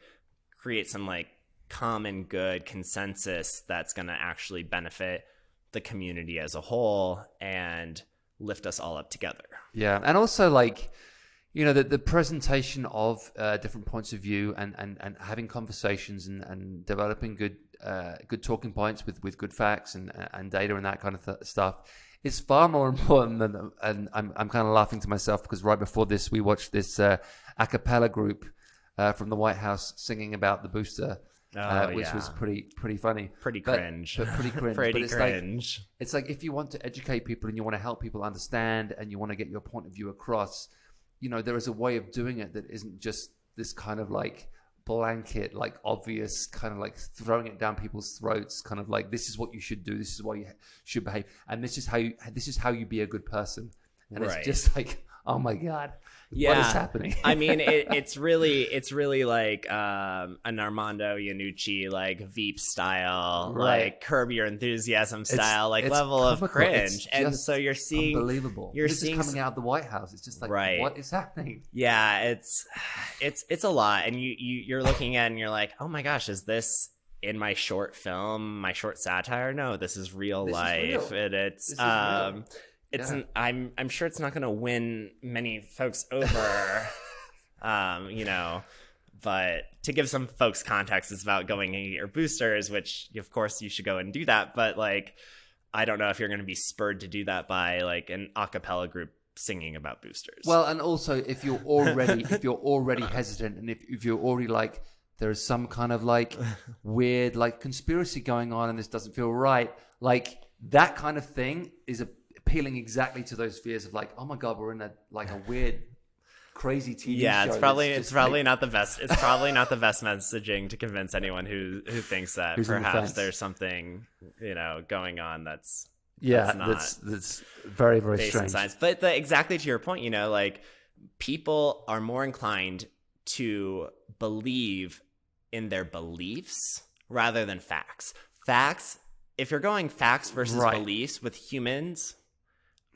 create some, like, common good consensus that's going to actually benefit the community as a whole and lift us all up together. Yeah. And also, like, the presentation of different points of view and having conversations and developing good good talking points with good facts and data and that kind of stuff is far more important than. And I'm kind of laughing to myself because right before this we watched this a cappella group from the White House singing about the booster. Which was pretty funny, pretty cringe. Pretty cringe. It's like if you want to educate people and you want to help people understand and you want to get your point of view across, there is a way of doing it that isn't just this kind of like blanket, like obvious kind of like throwing it down people's throats, kind of like this is what you should do, this is why you should behave, and this is how you be a good person, and it's just like, oh my God. Yeah. What is happening? I mean, it's really like an Armando Iannucci, like Veep style, like Curb Your Enthusiasm style, it's level of cringe. And so you're seeing unbelievable. This is coming out of the White House. It's just like, what is happening? Yeah, it's a lot. And you're looking at it and you're like, oh my gosh, is this in my short film, my short satire? No, this is real life. And it's real. I'm sure it's not going to win many folks over, but to give some folks context, it's about going and get your boosters, which of course you should go and do that. But like, I don't know if you're going to be spurred to do that by like an a cappella group singing about boosters. Well, and also if you're already hesitant and if you're already like, there's some kind of like weird, like conspiracy going on and this doesn't feel right. Like that kind of thing is appealing exactly to those fears of like, oh my God, we're in a weird, crazy TV show. Yeah, it's probably not the best. It's probably not the best messaging to convince anyone who thinks that perhaps there's something going on that's very, very strange. Science. But exactly to your point, like people are more inclined to believe in their beliefs rather than facts. Facts. If you're going facts versus beliefs with humans,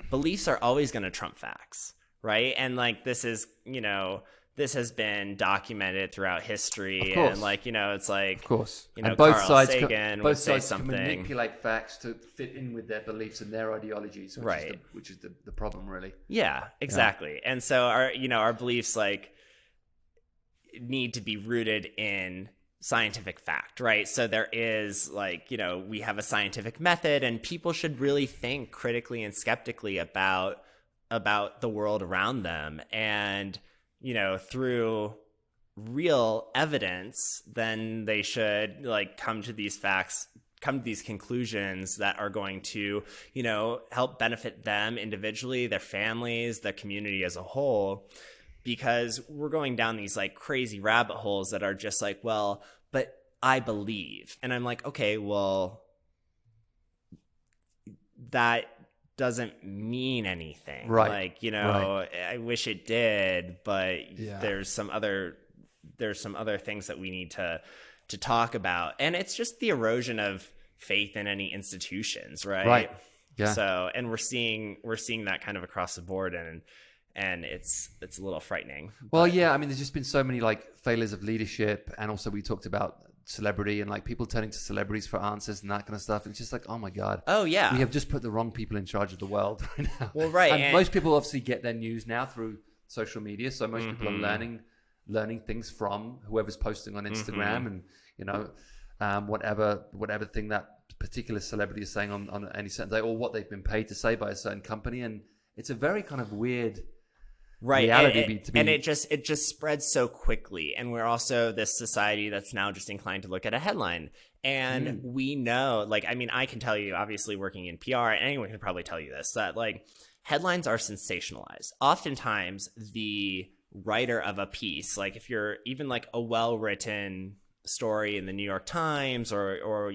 beliefs are always going to trump facts, right? And like this has been documented throughout history, and like it's like, of course, and both Carl sides Sagan both would say sides something. Can manipulate facts to fit in with their beliefs and their ideologies, which is the problem, really. Yeah, exactly. And so our beliefs like need to be rooted in scientific fact, right? So there is like, we have a scientific method and people should really think critically and skeptically about the world around them. And, through real evidence, then they should like come to these conclusions that are going to, help benefit them individually, their families, the community as a whole. Because we're going down these like crazy rabbit holes that are just like, well, but I believe. And I'm like, okay, well, that doesn't mean anything. Right. Like, I wish it did, but there's some other things that we need to talk about. And it's just the erosion of faith in any institutions, right? Right. Yeah. So, and we're seeing that kind of across the board, and it's a little frightening. Well, yeah, I mean, there's just been so many like failures of leadership, and also we talked about celebrity and like people turning to celebrities for answers and that kind of stuff. It's just like, oh my God. Oh yeah. We have just put the wrong people in charge of the world right now. Well, right. And most people obviously get their news now through social media, so most people are learning things from whoever's posting on Instagram and whatever thing that particular celebrity is saying on any certain day, or what they've been paid to say by a certain company. And it's a very kind of weird reality and it just spreads so quickly. And we're also this society that's now just inclined to look at a headline. And we know, like, I mean, I can tell you, obviously working in PR, and anyone can probably tell you this, that like headlines are sensationalized. Oftentimes the writer of a piece, like if you're even like a well-written story in the New York Times or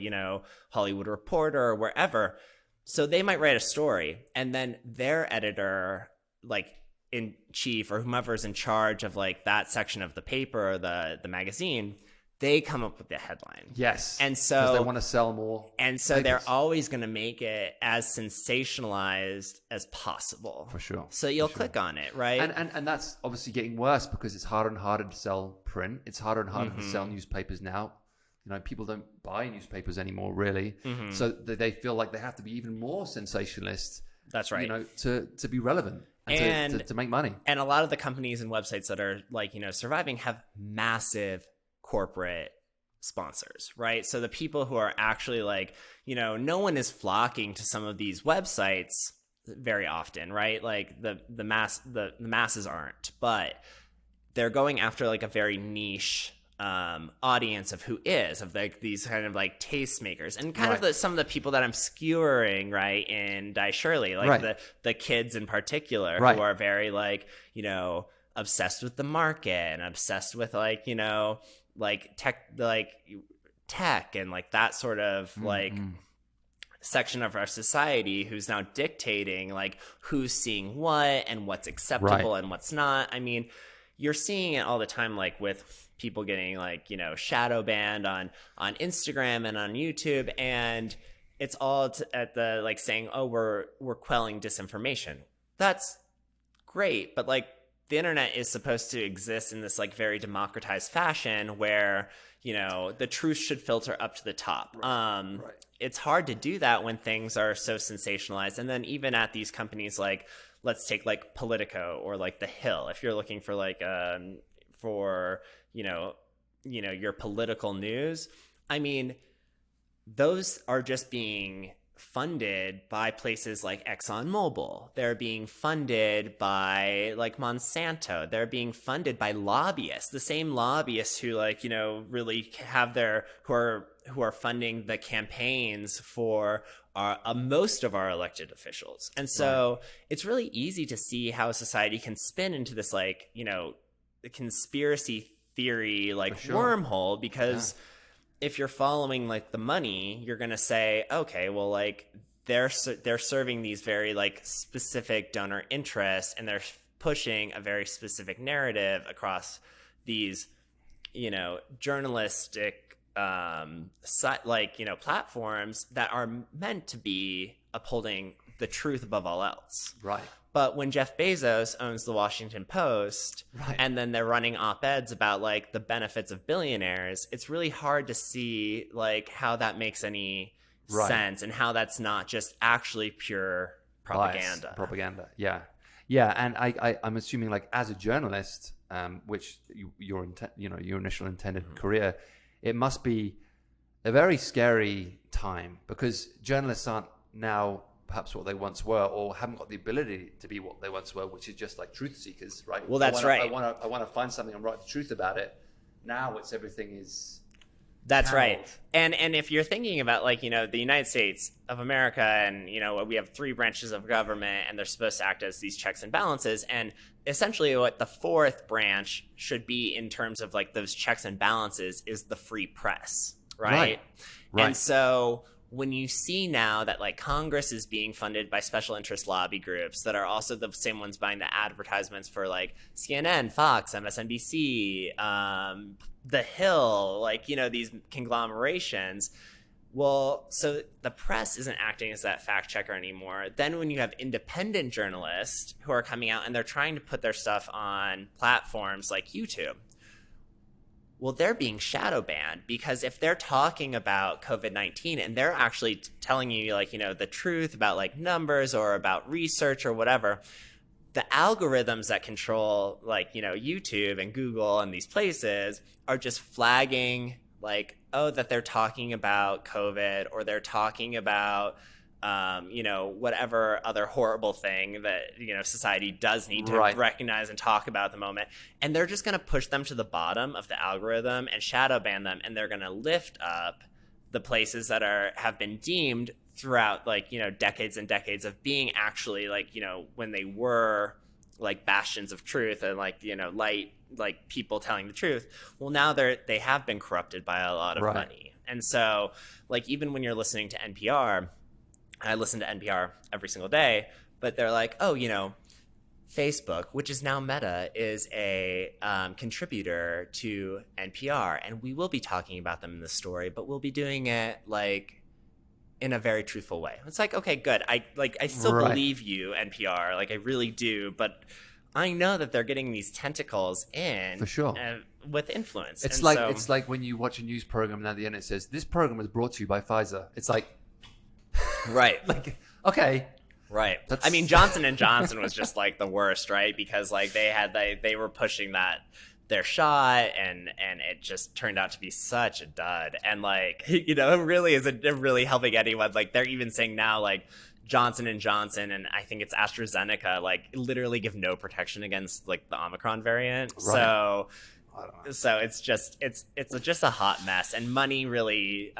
Hollywood Reporter or wherever, so they might write a story and then their editor, like in chief or whomever's in charge of like that section of the paper or the magazine, they come up with the headline. Yes. And so because they want to sell more. And so they're always going to make it as sensationalized as possible. For sure. So you'll click on it, right? And that's obviously getting worse because it's harder and harder to sell print. It's harder and harder to sell newspapers now. People don't buy newspapers anymore, really. So they feel like they have to be even more sensationalist. That's right. To be relevant and to make money. And a lot of the companies and websites that are like, surviving have massive corporate sponsors, right? So the people who are actually like, no one is flocking to some of these websites very often, right? Like the masses aren't, but they're going after like a very niche audience of like these kind of like tastemakers and kind of some of the people that I'm skewering, right, in Die Shirley, like the kids in particular who are very like, obsessed with the market and obsessed with like, like tech and like that sort of like section of our society who's now dictating like who's seeing what and what's acceptable and what's not. I mean, you're seeing it all the time, like with people getting like, shadow banned on Instagram and on YouTube. And it's all at the like saying, oh, we're quelling disinformation. That's great. But like the internet is supposed to exist in this like very democratized fashion where, the truth should filter up to the top. It's hard to do that when things are so sensationalized. And then even at these companies, like, let's take like Politico or like The Hill. If you're looking for like your political news, I mean, those are just being funded by places like ExxonMobil. They're being funded by like Monsanto. They're being funded by lobbyists, the same lobbyists who like, really have who are funding the campaigns for most of our elected officials. And so it's really easy to see how society can spin into this like, conspiracy theory like wormhole, because if you're following like the money, you're going to say, okay, well, like they're serving these very like specific donor interests and they're pushing a very specific narrative across these, journalistic platforms that are meant to be upholding the truth above all else. Right. But when Jeff Bezos owns the Washington Post and then they're running op-eds about like the benefits of billionaires, it's really hard to see like how that makes any sense and how that's not just actually pure propaganda. Bias, propaganda. Yeah. Yeah. And I'm assuming like as a journalist, which your initial intended career, it must be a very scary time because journalists aren't now perhaps what they once were, or haven't got the ability to be what they once were, which is just like truth seekers, right? Well, that's right. I want to find something and write the truth about it. Now it's everything is. That's right. And if you're thinking about like, the United States of America and, we have 3 branches of government and they're supposed to act as these checks and balances. And essentially what the 4th branch should be in terms of like those checks and balances is the free press, right? And so when you see now that like Congress is being funded by special interest lobby groups that are also the same ones buying the advertisements for like CNN, Fox, MSNBC, The Hill, like, these conglomerations. Well, so the press isn't acting as that fact checker anymore. Then when you have independent journalists who are coming out and they're trying to put their stuff on platforms like YouTube, well, they're being shadow banned because if they're talking about COVID-19 and they're actually telling you like, the truth about like numbers or about research or whatever, the algorithms that control like, YouTube and Google and these places are just flagging like, oh, that they're talking about COVID or they're talking about, whatever other horrible thing that, society does need to recognize and talk about at the moment. And they're just going to push them to the bottom of the algorithm and shadow ban them. And they're going to lift up the places that have been deemed throughout like, decades and decades of being actually like, when they were like bastions of truth and like, light, like people telling the truth. Well, now they have been corrupted by a lot of money. And so like, even when you're listening to NPR, I listen to NPR every single day, but they're like, oh, Facebook, which is now Meta, is a contributor to NPR, and we will be talking about them in the story, but we'll be doing it like in a very truthful way. It's like, okay, good. I still believe you, NPR, like I really do, but I know that they're getting these tentacles in for sure with influence. It's like when you watch a news program and at the end it says this program was brought to you by Pfizer. It's like. Right. Like, okay. Right. I mean, Johnson & Johnson was just like the worst, right? Because like they were pushing that their shot, and it just turned out to be such a dud. And like, you know, it really isn't really helping anyone. Like, they're even saying now, like, Johnson & Johnson, and I think it's AstraZeneca, like, literally give no protection against like the Omicron variant. Right. So it's just a hot mess, and money really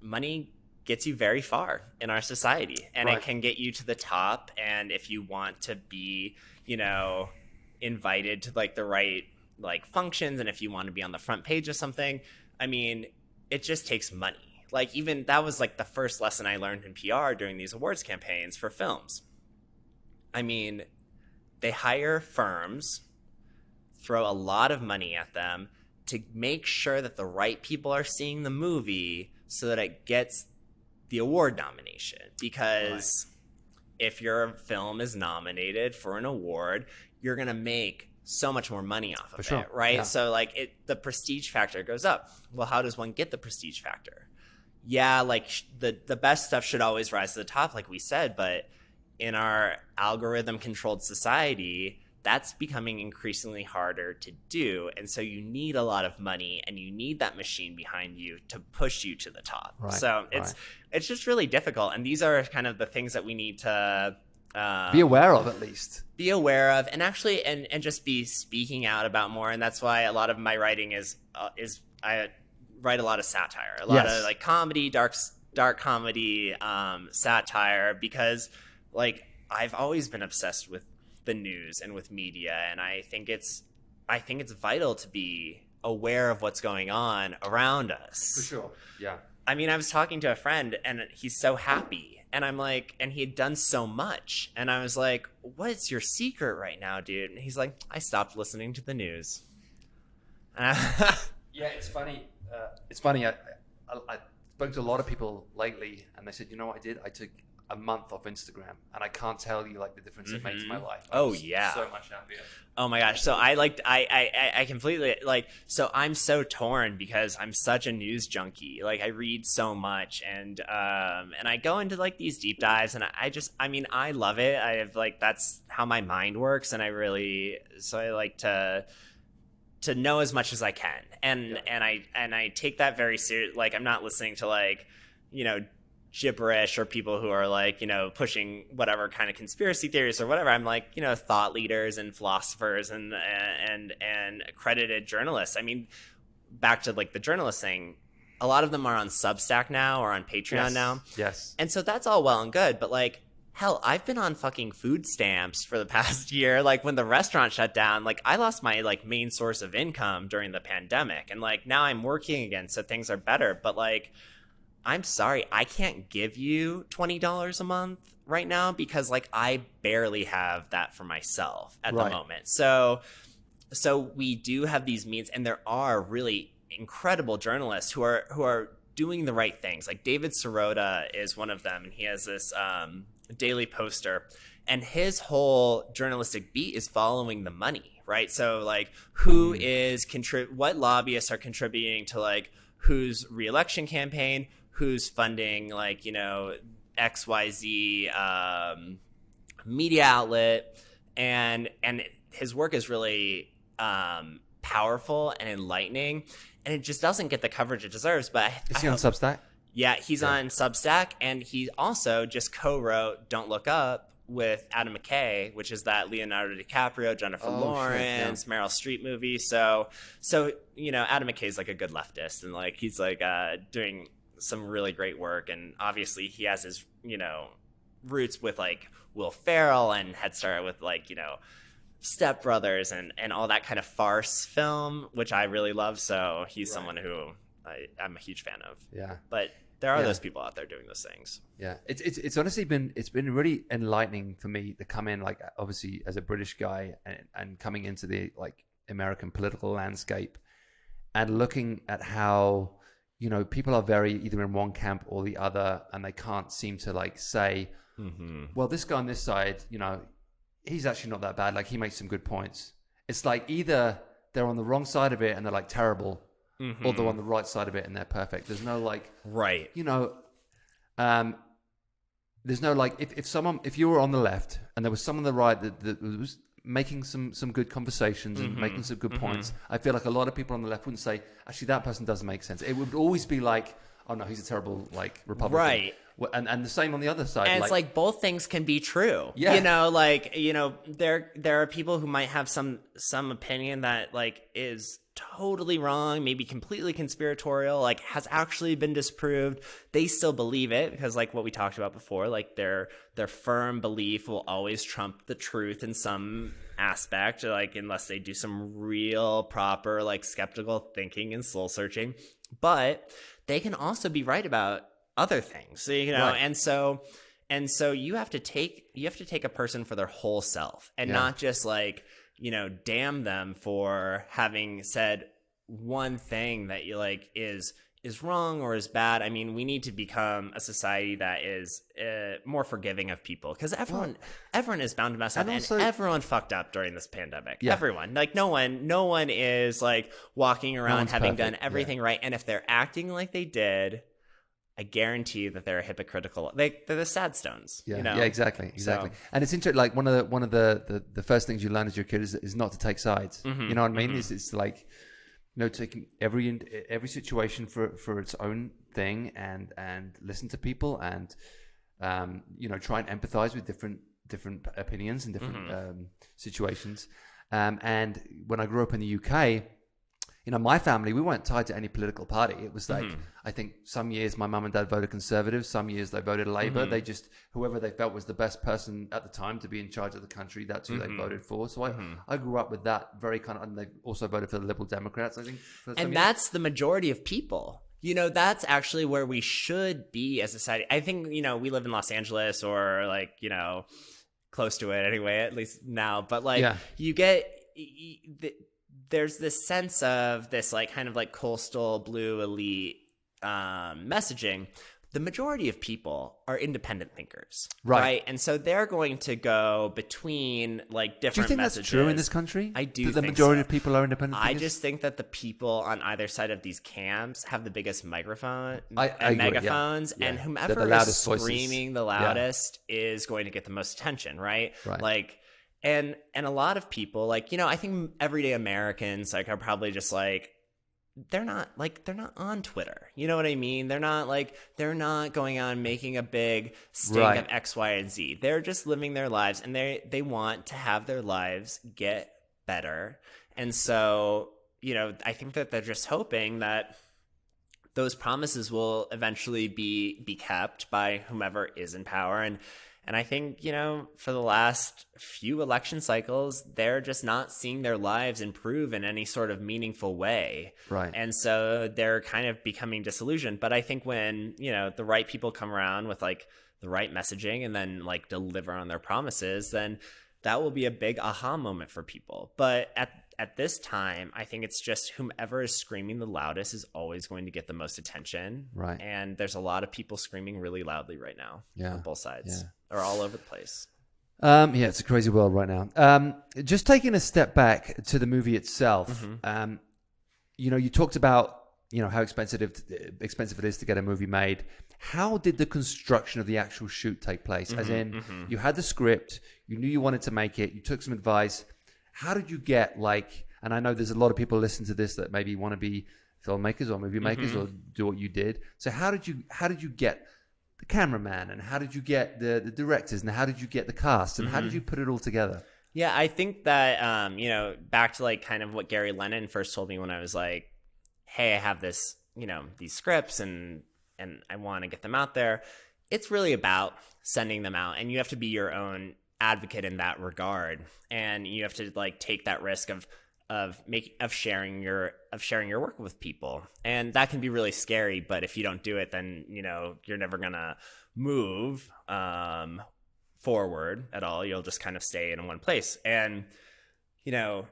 money gets you very far in our society, and it can get you to the top. And if you want to be, you know, invited to like the right like functions, and if you want to be on the front page of something, I mean, it just takes money. Like, even that was like the first lesson I learned in PR during these awards campaigns for films. I mean, they hire firms, throw a lot of money at them to make sure that the right people are seeing the movie so that it gets the award nomination. Because if your film is nominated for an award, you're going to make so much more money off of it, right? Yeah. So like the prestige factor goes up. Well, how does one get the prestige factor? Yeah, like the best stuff should always rise to the top, like we said, but in our algorithm controlled society, that's becoming increasingly harder to do. And so you need a lot of money, and you need that machine behind you to push you to the top. Right, so it's just really difficult. And these are kind of the things that we need to be aware of, at least. Be aware of, and actually, and just be speaking out about more. And that's why a lot of my writing is I write a lot of satire, a lot of like comedy, dark comedy, satire, because like I've always been obsessed with the news and with media, and I think it's vital to be aware of what's going on around us. For sure. Yeah. I mean, I was talking to a friend, and he's so happy. And I'm like, and he had done so much. And I was like, what's your secret right now, dude? And he's like, I stopped listening to the news. Yeah, it's funny. I spoke to a lot of people lately, and they said, you know what I did? I took a month off Instagram, and I can't tell you like the difference it made to my life. Oh yeah, so much happier. Oh my gosh. So I completely like, so I'm so torn because I'm such a news junkie. Like, I read so much, and I go into like these deep dives, and I mean, I love it. I have like, that's how my mind works. And I like to know as much as I can. And I take that very serious. Like, I'm not listening to like, you know, gibberish or people who are like, you know, pushing whatever kind of conspiracy theories or whatever. I'm like, you know, thought leaders and philosophers and accredited journalists. I mean, back to like the journalist thing, a lot of them are on Substack now or on Patreon now. Yes. And so that's all well and good, but like, hell, I've been on fucking food stamps for the past year. Like, when the restaurant shut down, like, I lost my like main source of income during the pandemic, and like now I'm working again, so things are better. But like, I'm sorry, I can't give you $20 a month right now because like I barely have that for myself at the moment. So we do have these means, and there are really incredible journalists who are doing the right things. Like David Sirota is one of them, and he has this Daily Poster, and his whole journalistic beat is following the money, right? So like, who is what lobbyists are contributing to like whose reelection campaign, who's funding like, you know, XYZ media outlet, and his work is really powerful and enlightening, and it just doesn't get the coverage it deserves. But is he on Substack? Yeah, he's on Substack, and he also just co-wrote Don't Look Up with Adam McKay, which is that Leonardo DiCaprio, Jennifer Lawrence, Meryl Streep movie. So you know, Adam McKay's like a good leftist, and like he's like doing some really great work, and obviously he has his, you know, roots with like Will Ferrell and had started with like, you know, Step Brothers and all that kind of farce film, which I really love. So he's someone who I'm a huge fan of. Yeah, but there are those people out there doing those things. Yeah, it's honestly been really enlightening for me to come in, like, obviously as a British guy and coming into the like American political landscape and looking at how, you know, people are very either in one camp or the other, and they can't seem to like say, well, this guy on this side, you know, he's actually not that bad. Like, he makes some good points. It's like either they're on the wrong side of it and they're like terrible, or they're on the right side of it and they're perfect. There's no like, you know, there's no like, if you were on the left and there was someone on the right that was making some good conversations and making some good points. I feel like a lot of people on the left wouldn't say, actually, that person doesn't make sense. It would always be like, oh no, he's a terrible like Republican. Right. And the same on the other side. And it's like both things can be true. Yeah. You know, like, you know, there are people who might have some opinion that like is totally wrong, maybe completely conspiratorial, like has actually been disproved. They still believe it because like what we talked about before, like their firm belief will always trump the truth in some aspect, like unless they do some real proper like skeptical thinking and soul searching. But they can also be right about other things, you know, right. and so you have to take a person for their whole self and not just like, you know, damn them for having said one thing that you like is wrong or is bad. I mean, we need to become a society that is more forgiving of people because everyone is bound to mess up, and also, everyone fucked up during this pandemic. Yeah. Everyone, like no one is like walking around having done everything right, and if they're acting like they did, I guarantee you that they're hypocritical. They're the sad stones. Yeah, you know? Yeah, exactly. So. And it's interesting. Like one of the first things you learn as your kid is not to take sides. You know what I mean? It's like, you know, taking every situation for its own thing and listen to people and you know, try and empathize with different opinions and different situations. And when I grew up in the UK. You know, my family, we weren't tied to any political party. It was like, I think some years my mum and dad voted Conservative. Some years they voted Labour. They just, whoever they felt was the best person at the time to be in charge of the country, that's who they voted for. So I grew up with that very kind of, and they also voted for the Liberal Democrats, I think. And that's the majority of people. You know, that's actually where we should be as a society. I think, you know, we live in Los Angeles or like, you know, close to it anyway, at least now. But like you get... there's this sense of this like kind of like coastal blue elite messaging. The majority of people are independent thinkers, right? And so they're going to go between like different messages. Do you think that's true in this country? I do think the majority of people are independent thinkers? I just think that the people on either side of these camps have the biggest microphone and megaphones, and whomever is screaming the loudest is going to get the most attention, right? Like, and a lot of people, like, you know, I think everyday Americans like are probably just like, they're not on Twitter. You know what I mean? They're not going on making a big stink of X, Y, and Z. They're just living their lives, and they want to have their lives get better. And so, you know, I think that they're just hoping that those promises will eventually be kept by whomever is in power. And I think, you know, for the last few election cycles, they're just not seeing their lives improve in any sort of meaningful way. Right. And so they're kind of becoming disillusioned. But I think when, you know, the right people come around with like the right messaging and then like deliver on their promises, then that will be a big aha moment for people. But at this time, I think it's just whomever is screaming the loudest is always going to get the most attention. Right. And there's a lot of people screaming really loudly right now on both sides. Or all over the place. It's a crazy world right now. Just taking a step back to the movie itself, you know, you talked about, you know, how expensive it is to get a movie made. How did the construction of the actual shoot take place? As in, you had the script, you knew you wanted to make it, you took some advice. How did you get like, and I know there's a lot of people listening to this that maybe want to be filmmakers or movie makers or do what you did. So how did you get the cameraman, and how did you get the directors, and how did you get the cast, and how did you put it all together? Yeah, I think that, you know, back to like kind of what Gary Lennon first told me when I was like, hey, I have this, you know, these scripts and I want to get them out there. It's really about sending them out, and you have to be your own advocate in that regard. And you have to like take that risk of sharing your work with people, and that can be really scary. But if you don't do it, then, you know, you're never gonna move forward at all. You'll just kind of stay in one place. And, you know,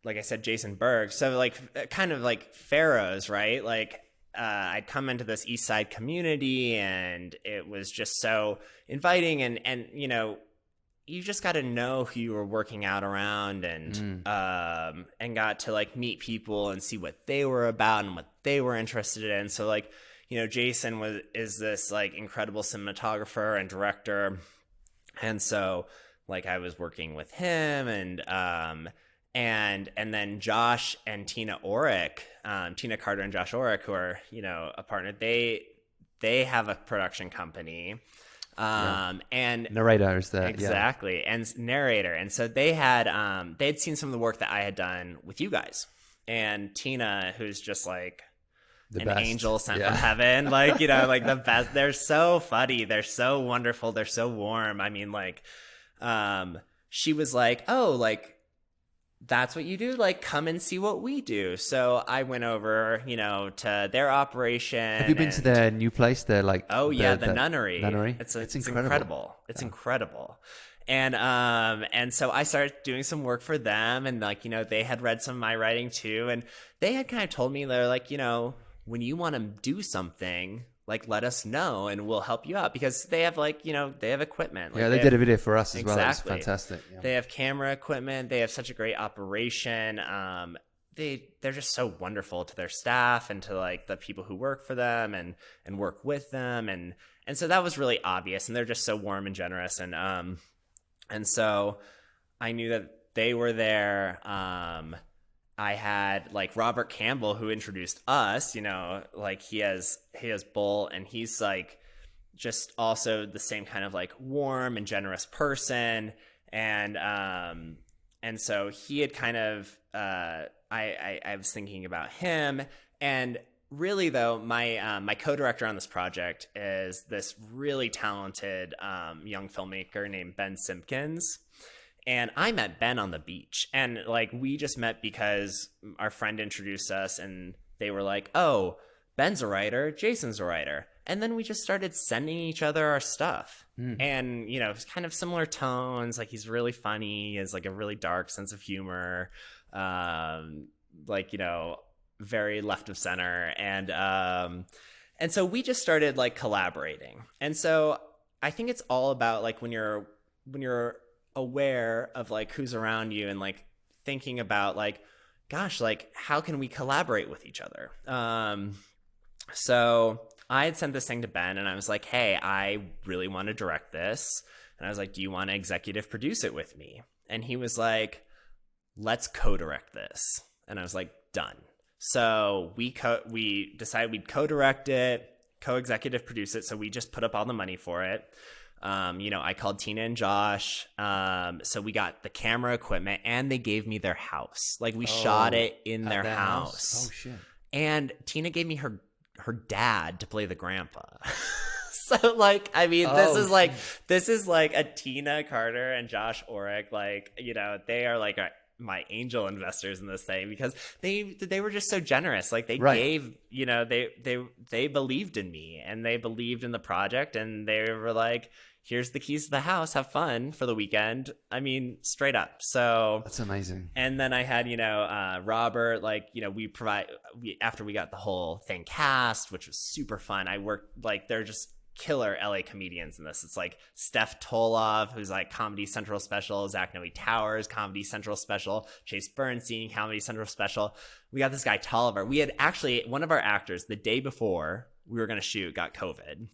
like I said, Jason Berg, so like kind of like PHAROS, right? Like I'd come into this East Side community, and it was just so inviting, and you know, you just got to know who you were working out around, and got to like meet people and see what they were about and what they were interested in. So like, you know, Jason is this like incredible cinematographer and director. And so like I was working with him, and then Josh and Tina Orrick, Tina Carter and Josh Orrick, who are, you know, a partner, they have a production company. And narrator is there. Exactly. Yeah. And narrator. And so they'd seen some of the work that I had done with you guys, and Tina, who's just like an angel sent from heaven, like, you know, like the best. They're so funny. They're so wonderful. They're so warm. I mean, like, she was like, oh, like, that's what you do? Like, come and see what we do. So I went over, you know, to their operation. Have you been to their new place? They're like, the nunnery. It's incredible. It's incredible. And so I started doing some work for them, and like, you know, they had read some of my writing too, and they had kind of told me, they're like, you know, when you want to do something, like, let us know and we'll help you out, because they have, like, you know, they have equipment. Like, they did a video for us as well. Exactly. It's fantastic. Yeah. They have camera equipment. They have such a great operation. They're just so wonderful to their staff and to like the people who work for them and work with them. And so that was really obvious, and they're just so warm and generous. And so I knew that they were there. I had like Robert Campbell, who introduced us, you know, like he has Bull, and he's like just also the same kind of like warm and generous person. And so he had kind of, I was thinking about him. And really though, my co-director on this project is this really talented, young filmmaker named Ben Simpkins. And I met Ben on the beach, and like we just met because our friend introduced us, and they were like, oh, Ben's a writer, Jason's a writer. And then we just started sending each other our stuff. And, you know, it's kind of similar tones. Like, he's really funny. He has like a really dark sense of humor. Like, you know, very left of center. And so we just started like collaborating. And so I think it's all about like when you're aware of like who's around you, and like thinking about like, gosh, like how can we collaborate with each other? So I had sent this thing to Ben, and I was like, hey, I really want to direct this. And I was like, do you want to executive produce it with me? And he was like, let's co-direct this. And I was like, done. So we decided we'd co-direct it, co-executive produce it. So we just put up all the money for it. You know, I called Tina and Josh. So we got the camera equipment, and they gave me their house. Like, we shot it in their house. Oh shit. And Tina gave me her dad to play the grandpa. So like, I mean, this is like a Tina Carter and Josh Orrick, like, you know, they are like my angel investors in this thing, because they were just so generous. Like, they gave, you know, they believed in me, and they believed in the project, and they were like, here's the keys to the house, have fun for the weekend. I mean, straight up. So that's amazing. And then I had, you know, Robert, like, you know, after we got the whole thing cast, which was super fun. I worked, like, they're just killer LA comedians in this. It's like Steph Tolov, who's like Comedy Central special, Zach Noe Towers, Comedy Central special, Chase Bernstein, Comedy Central special. We got this guy Tolliver. We had actually, one of our actors the day before we were going to shoot got COVID.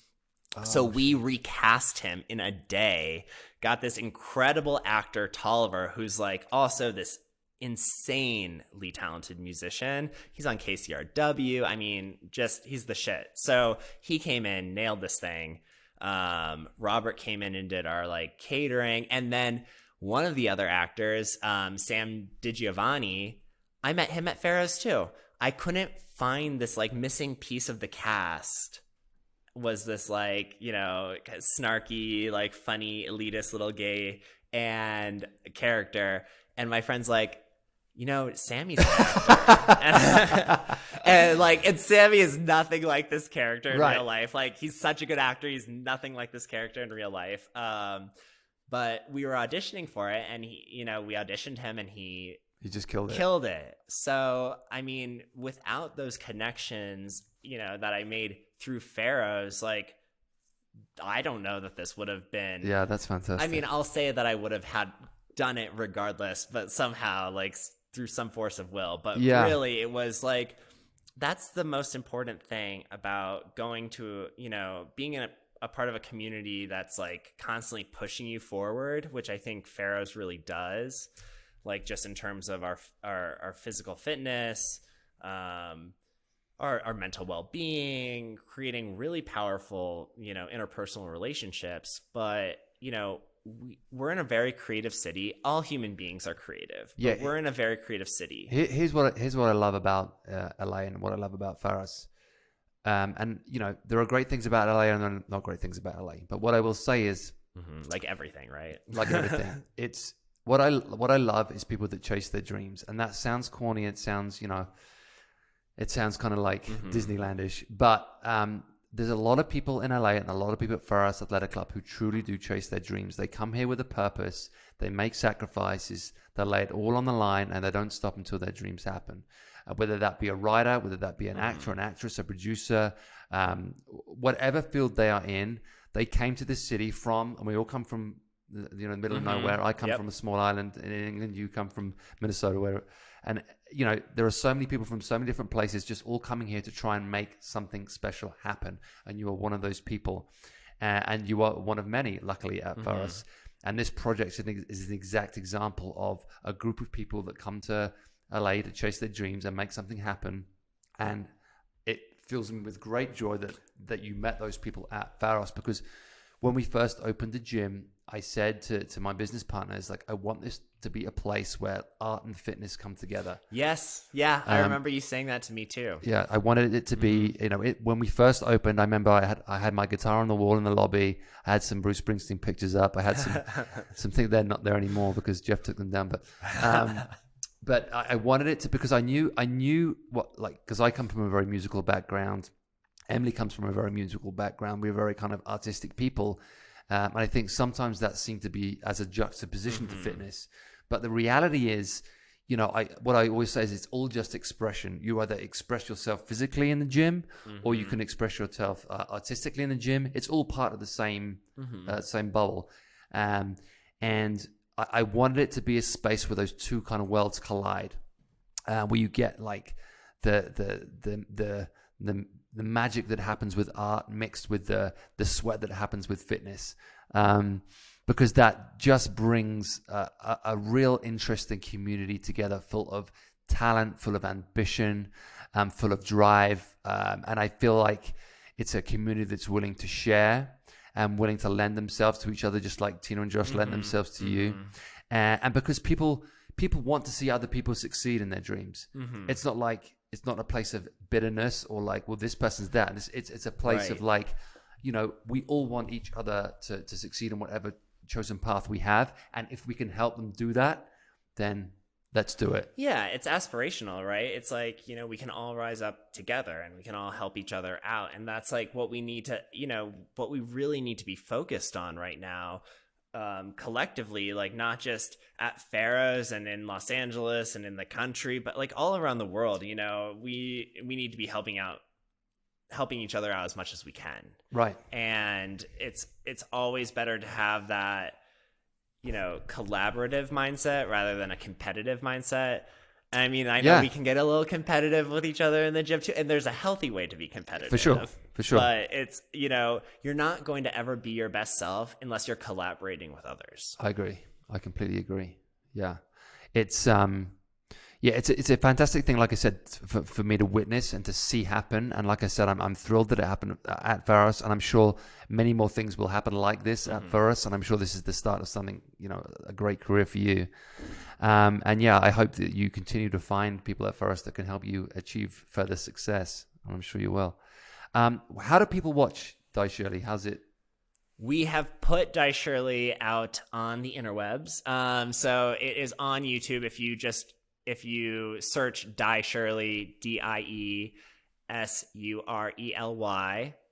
So we recast him in a day, got this incredible actor Tolliver, who's like also this insanely talented musician. He's on KCRW. I mean, just, he's the shit. So he came in, nailed this thing. Robert came in and did our like catering. And then one of the other actors, Sam DiGiovanni, I met him at PHAROS too. I couldn't find this like missing piece of the cast. Was this like, you know, snarky, like funny, elitist little gay and character. And my friend's like, you know, Sammy's an actor. and Sammy is nothing like this character in real life. Like, he's such a good actor. He's nothing like this character in real life. But we were auditioning for it, and he, you know, we auditioned him, and he just killed it. So, I mean, without those connections, you know, that I made through PHAROS, like, I don't know that this would have been. Yeah, that's fantastic. I mean, I'll say that I would have done it regardless, but somehow, like, through some force of will. But really, it was like, that's the most important thing about going to, you know, being in a part of a community that's like constantly pushing you forward, which I think PHAROS really does, like just in terms of our physical fitness, our mental well-being, creating really powerful, interpersonal relationships. But, we're in a very creative city. All human beings are creative. Yeah, but we're in a very creative city. Here's what I love about LA and what I love about PHAROS. And there are great things about LA and there are not great things about LA. But what I will say is, like everything, right? Like everything, it's what I love is people that chase their dreams, and that sounds corny. It sounds it sounds kind of like Disneylandish, but there's a lot of people in LA and a lot of people at PHAROS Athletic Club who truly do chase their dreams. They come here with a purpose. They make sacrifices. They lay it all on the line, and they don't stop until their dreams happen. Whether that be a writer, whether that be an actor, an actress, a producer, whatever field they are in, they came to this city from, and we all come from the middle of nowhere. I come from a small island in England. You come from Minnesota, and there are so many people from so many different places just all coming here to try and make something special happen. And you are one of those people, and you are one of many, luckily, at PHAROS. And this project is an exact example of a group of people that come to LA to chase their dreams and make something happen. And it fills me with great joy that you met those people at PHAROS, because when we first opened the gym, I said to my business partners, like, I want this to be a place where art and fitness come together. Yes. Yeah. I remember you saying that to me too. Yeah. I wanted it to be, when we first opened, I remember I had my guitar on the wall in the lobby. I had some Bruce Springsteen pictures up. I had some things. They're not there anymore because Jeff took them down. But I wanted it to, because I knew what, like, because I come from a very musical background. Emily comes from a very musical background. We're very kind of artistic people. And I think sometimes that seemed to be as a juxtaposition to fitness. But the reality is, what I always say is it's all just expression. You either express yourself physically in the gym, or you can express yourself artistically in the gym. It's all part of the same bubble. And I wanted it to be a space where those two kind of worlds collide, where you get like the magic that happens with art mixed with the sweat that happens with fitness, because that just brings a real interesting community together, full of talent, full of ambition, full of drive, and I feel like it's a community that's willing to share and willing to lend themselves to each other, just like Tina and Josh lend themselves to you, and because people want to see other people succeed in their dreams. It's not a place of bitterness or like, well, this person's that. It's a place of like, we all want each other to succeed in whatever chosen path we have. And if we can help them do that, then let's do it. Yeah, it's aspirational, right? It's like, we can all rise up together and we can all help each other out. And that's like what we need to, what we really need to be focused on right now. Collectively, like not just at PHAROS and in Los Angeles and in the country, but like all around the world, we need to be helping each other out as much as we can. Right. And it's always better to have that, collaborative mindset rather than a competitive mindset. I mean, I know we can get a little competitive with each other in the gym too, and there's a healthy way to be competitive. For sure. But it's, you're not going to ever be your best self unless you're collaborating with others. I agree. I completely agree. Yeah. It's it's a fantastic thing, like I said, for me to witness and to see happen. And like I said, I'm thrilled that it happened at PHAROS, and I'm sure many more things will happen like this at PHAROS. And I'm sure this is the start of something, a great career for you. And yeah, I hope that you continue to find people at PHAROS that can help you achieve further success. And I'm sure you will. How do people watch Die Shirley? How's it? We have put Die Shirley out on the interwebs. So it is on YouTube. If you search Die Shirley, DIESURELY,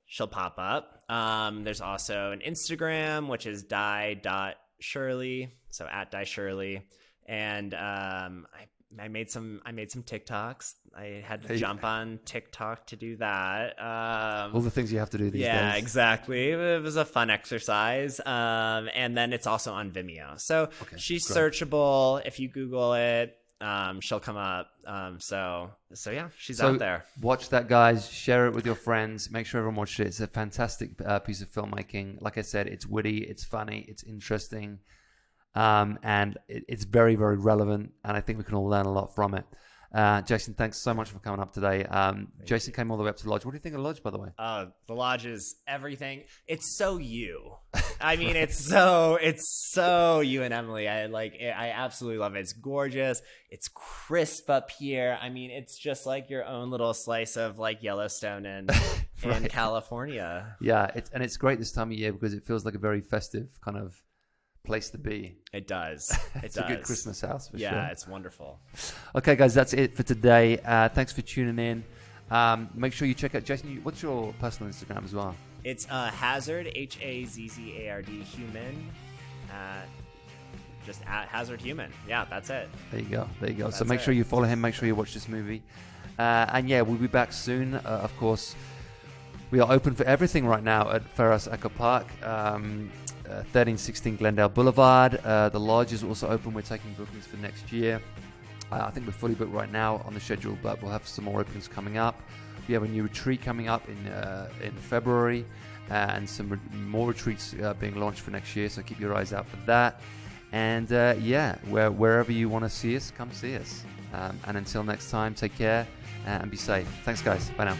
she'll pop up. There's also an Instagram, which is die.shirley, so at Die Shirley. And I made some TikToks. I had to jump on TikTok to do that. All the things you have to do these days. Yeah, exactly. It was a fun exercise. And then it's also on Vimeo. So she's searchable if you Google it. she'll come up. So yeah, she's out there. Watch that, guys. Share it with your friends. Make sure everyone watches it. It's a fantastic piece of filmmaking. Like I said, it's witty, it's funny, it's interesting, and it's very, very relevant. And I think we can all learn a lot from it. Jason, thanks so much for coming up today. Jason came all the way up to the lodge. What do you think of the lodge, by the way? The lodge is everything. It's so you. I mean, it's so you and Emily. I absolutely love it. It's gorgeous. It's crisp up here. I mean, it's just like your own little slice of like Yellowstone and Right. in California. Yeah, it's great this time of year because it feels like a very festive kind of place to be. It does. It's a good Christmas house for sure. Yeah, it's wonderful. Okay, guys, that's it for today. Thanks for tuning in. Make sure you check out Jason. What's your personal Instagram as well? It's Hazzard, Hazzard, human. Just at Hazzard Human. Yeah, that's it. There you go. That's so make sure you follow him. Make sure you watch this movie. And yeah, we'll be back soon. Of course, we are open for everything right now at PHAROS Echo Park. 1316 Glendale Boulevard. The lodge is also open. We're taking bookings for next year. I think we're fully booked right now on the schedule, but we'll have some more openings coming up. We have a new retreat coming up in February, and some more retreats being launched for next year. So keep your eyes out for that. And wherever you want to see us, come see us. And until next time, take care and be safe. Thanks, guys. Bye now.